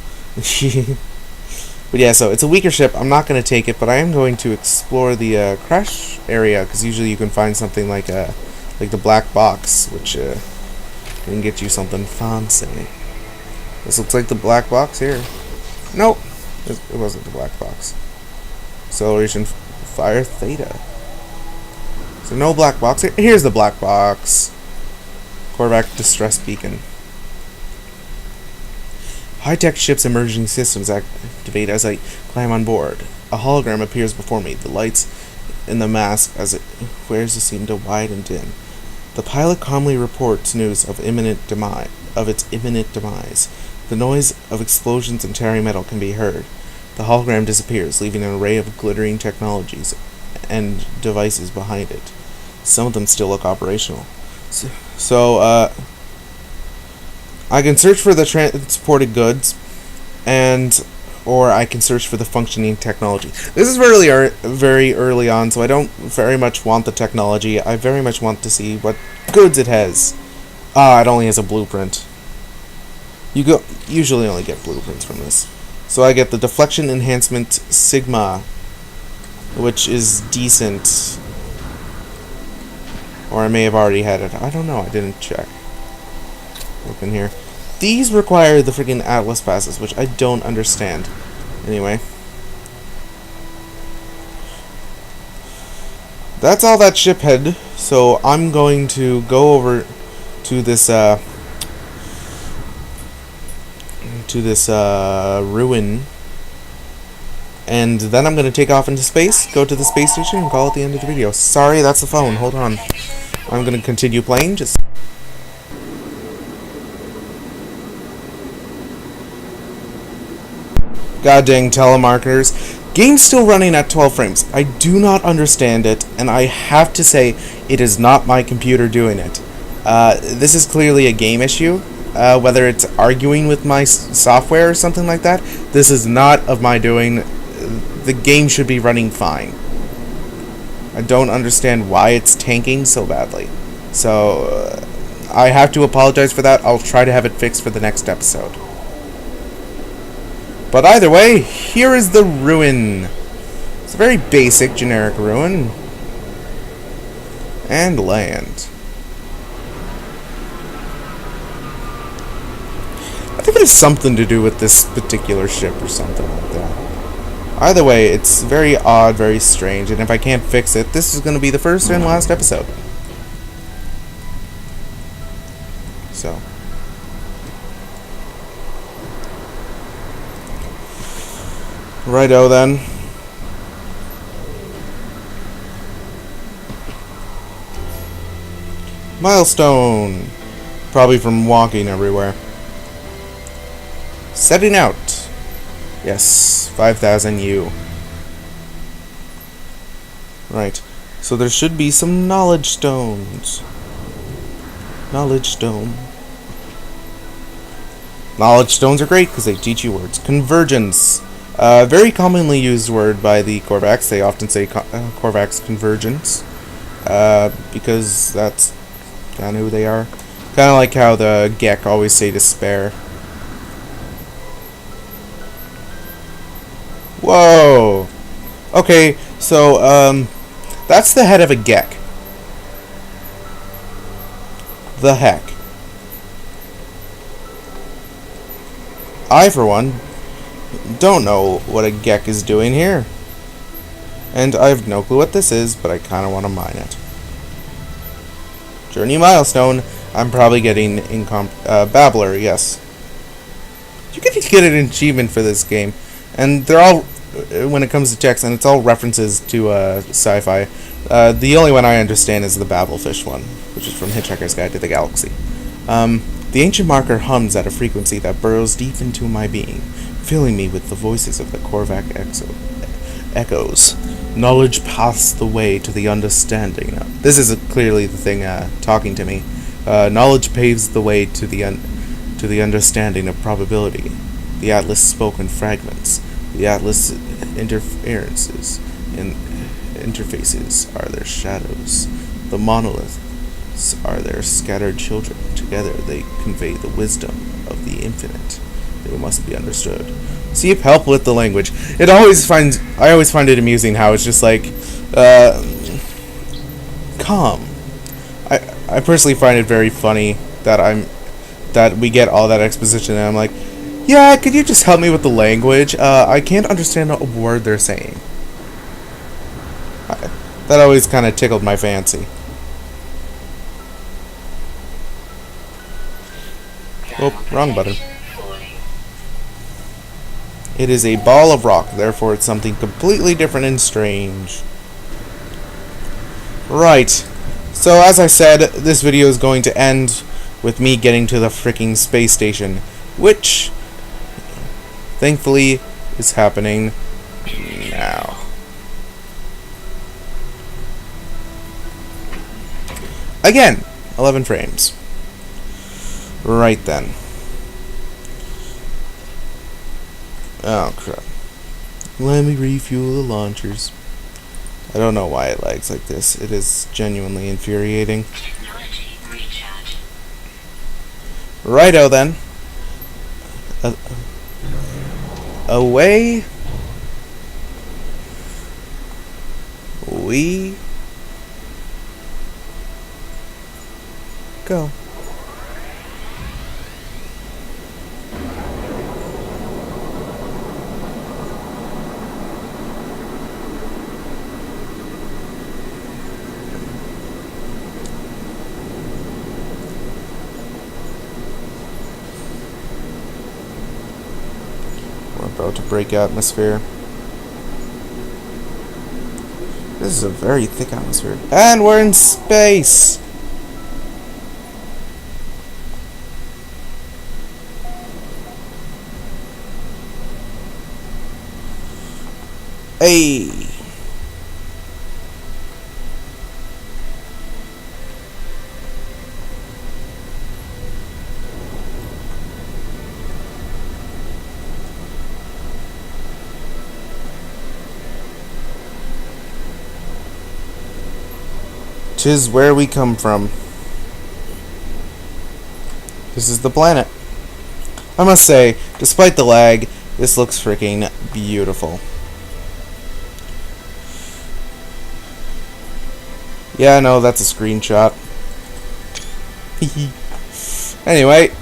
But yeah, so it's a weaker ship. I'm not going to take it, but I am going to explore the crash area, because usually you can find something like the black box, which can get you something fancy. This looks like the black box here. Nope, it wasn't the black box. Acceleration fire theta. So no black box here. Here's the black box. Corvac distress beacon. High-tech ship's emerging systems activate as I climb on board. A hologram appears before me. The lights in the mask as it wears seem to widen and dim. The pilot calmly reports news of its imminent demise. The noise of explosions and tearing metal can be heard. The hologram disappears, leaving an array of glittering technologies and devices behind it. Some of them still look operational. So I can search for the transported goods, or I can search for the functioning technology. This is very early on, so I don't very much want the technology. I very much want to see what goods it has. It only has a blueprint. You usually only get blueprints from this. So I get the deflection enhancement sigma, which is decent. Or I may have already had it. I don't know. I didn't check. Look in here. These require the freaking Atlas passes, which I don't understand. Anyway. That's all that ship had. So I'm going to go over to this ruin, and then I'm going to take off into space, go to the space station, and call it the end of the video. Sorry, that's the phone. Hold on. I'm going to continue playing. Just god dang telemarketers. Game's still running at 12 frames. I do not understand it, and I have to say it is not my computer doing it. This is clearly a game issue. Whether it's arguing with my software or something like that, this is not of my doing. The game should be running fine. I don't understand why it's tanking so badly. So, I have to apologize for that. I'll try to have it fixed for the next episode. But either way, here is the ruin. It's a very basic, generic ruin. And land. I think it has something to do with this particular ship or something like that. Either way, it's very odd, very strange, and if I can't fix it, this is going to be the first and last episode. so. Righto then. Milestone! Probably from walking everywhere. Setting out. Yes, 5,000 U. Right. So there should be some knowledge stones. Knowledge stone. Knowledge stones are great because they teach you words. Convergence. Very commonly used word by the Korvax. They often say Korvax convergence. Because that's kind of who they are. Kind of like how the Gek always say despair. Whoa! Okay, so, that's the head of a Gek. The heck. I, for one, don't know what a Gek is doing here. And I have no clue what this is, but I kind of want to mine it. Journey milestone. I'm probably getting Babbler, yes. You get to get an achievement for this game. And they're all, when it comes to text, and it's all references to sci-fi. The only one I understand is the Babelfish one, which is from Hitchhiker's Guide to the Galaxy. The ancient marker hums at a frequency that burrows deep into my being, filling me with the voices of the Korvac echoes. Knowledge paths the way to the understanding. This is clearly the thing talking to me. Knowledge paves the way to the understanding of probability. The Atlas spoke in fragments. The Atlas interferences and interfaces are their shadows. The monoliths are their scattered children. Together they convey the wisdom of the infinite. They must be understood. Seep, help with the language. I always find it amusing how it's just like, calm. I personally find it very funny that we get all that exposition and I'm like, yeah, could you just help me with the language? I can't understand a word they're saying. That always kind of tickled my fancy. Oh, wrong button. It is a ball of rock, therefore it's something completely different and strange. Right. So as I said, this video is going to end with me getting to the freaking space station, which thankfully is happening now. Again, 11 frames. Right then. Oh crap. Let me refuel the launchers. I don't know why it lags like this. It is genuinely infuriating. Righto then. Away we go. About to break atmosphere. This is a very thick atmosphere. And we're in space! Hey! Tis where we come from. This is the planet. I must say, despite the lag, this looks freaking beautiful. Yeah, no, that's a screenshot. Anyway,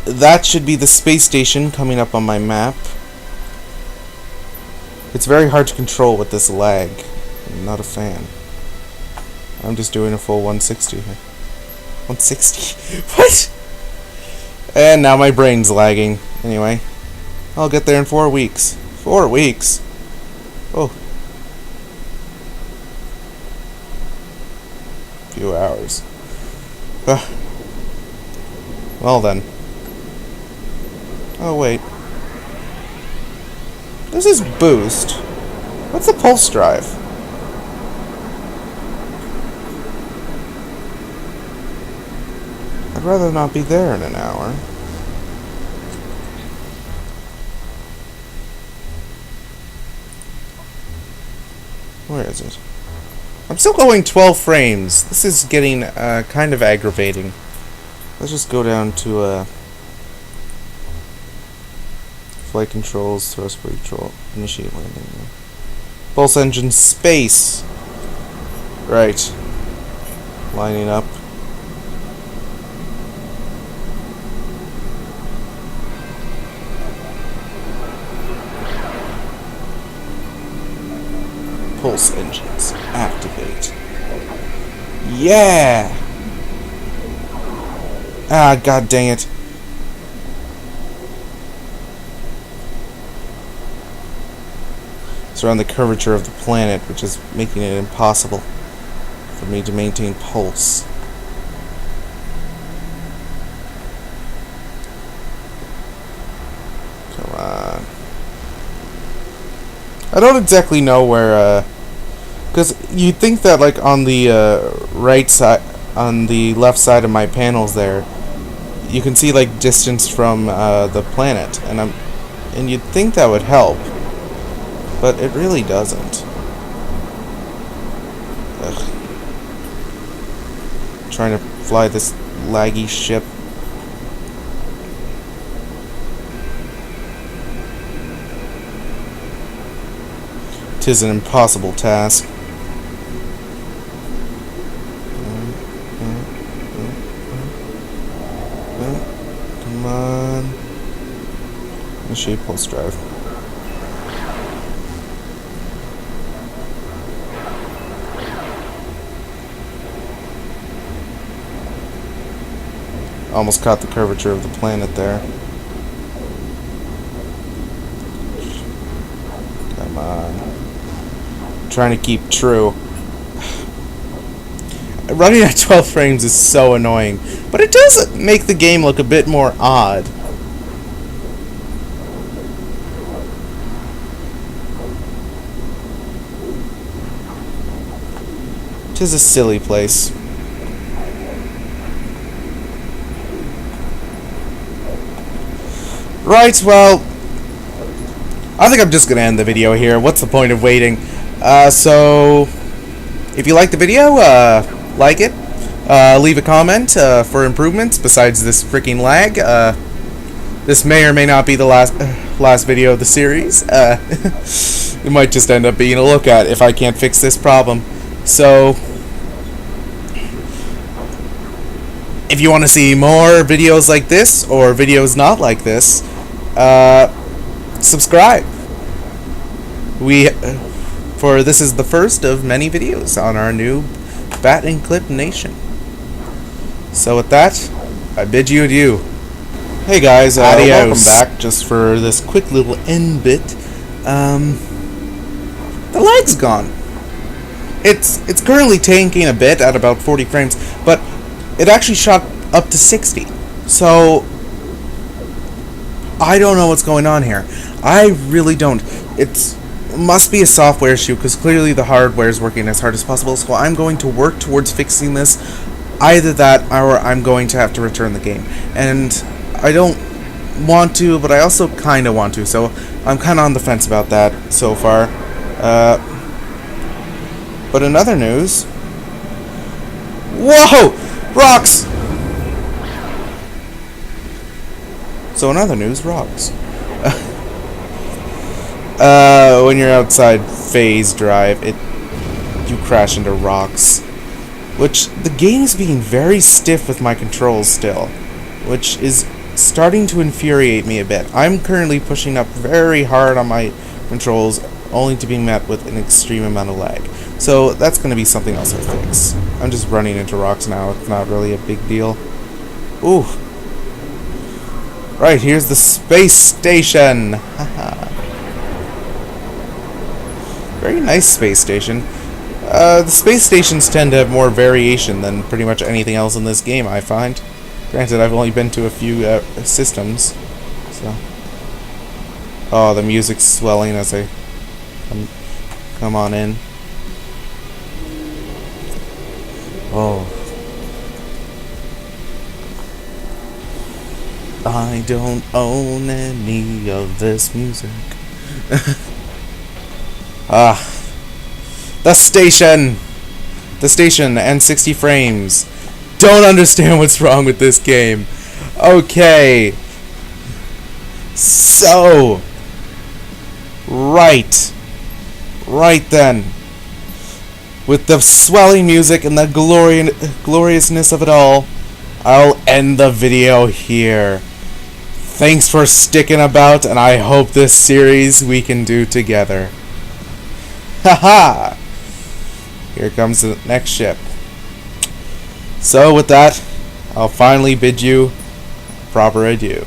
that should be the space station coming up on my map. It's very hard to control with this lag. I'm not a fan. I'm just doing a full 160 here. 160. What? And now my brain's lagging. Anyway, I'll get there in 4 weeks. 4 weeks? Oh. Few hours. Well then. Oh wait. This is boost. What's the pulse drive? I'd rather not be there in an hour. Where is it? I'm still going 12 frames. This is getting kind of aggravating. Let's just go down to flight controls, thrust control, initiate landing. Pulse engine space. Right. Lining up. Pulse engines activate. Yeah! Ah, god dang it. It's around the curvature of the planet, which is making it impossible for me to maintain pulse. Come on. I don't exactly know where, because you'd think that, like, on the right side, on the left side of my panels there, you can see, like, distance from the planet, and you'd think that would help, but it really doesn't. Ugh. Trying to fly this laggy ship. Tis an impossible task. Come on. Initiate pulse drive. Almost caught the curvature of the planet there. Come on. Trying to keep true. Running at 12 frames is so annoying, but it does make the game look a bit more odd. It is a silly place. Right, well, I think I'm just gonna end the video here. What's the point of waiting? So, if you like the video, like it. Leave a comment for improvements besides this freaking lag. This may or may not be the last video of the series. It might just end up being a look at if I can't fix this problem. So, if you want to see more videos like this, or videos not like this, subscribe. For this is the first of many videos on our new Bat&Clip Nation. So with that, I bid you adieu. Hey guys, welcome back. Just for this quick little end bit. The lag's gone. It's currently tanking a bit at about 40 frames, but it actually shot up to 60. So I don't know what's going on here. I really don't. It must be a software issue, because clearly the hardware is working as hard as possible. So I'm going to work towards fixing this. Either that, or I'm going to have to return the game. And I don't want to, but I also kind of want to. So I'm kind of on the fence about that so far. But in other news... Whoa! Rocks! So in other news, rocks. When you're outside phase drive, you crash into rocks. Which, the game is being very stiff with my controls still. Which is starting to infuriate me a bit. I'm currently pushing up very hard on my controls, only to be met with an extreme amount of lag. So that's going to be something else I fix. I'm just running into rocks now. It's not really a big deal. Ooh. Right, here's the space station. Haha. Very nice space station. The space stations tend to have more variation than pretty much anything else in this game, I find. Granted, I've only been to a few systems, so... Oh, the music's swelling as I come on in. Oh. I don't own any of this music. Ah. The station! The station and 60 frames. Don't understand what's wrong with this game. Okay. So. Right then. With the swelling music and the gloriousness of it all, I'll end the video here. Thanks for sticking about, and I hope this series we can do together. Haha! Here comes the next ship. So with that, I'll finally bid you proper adieu.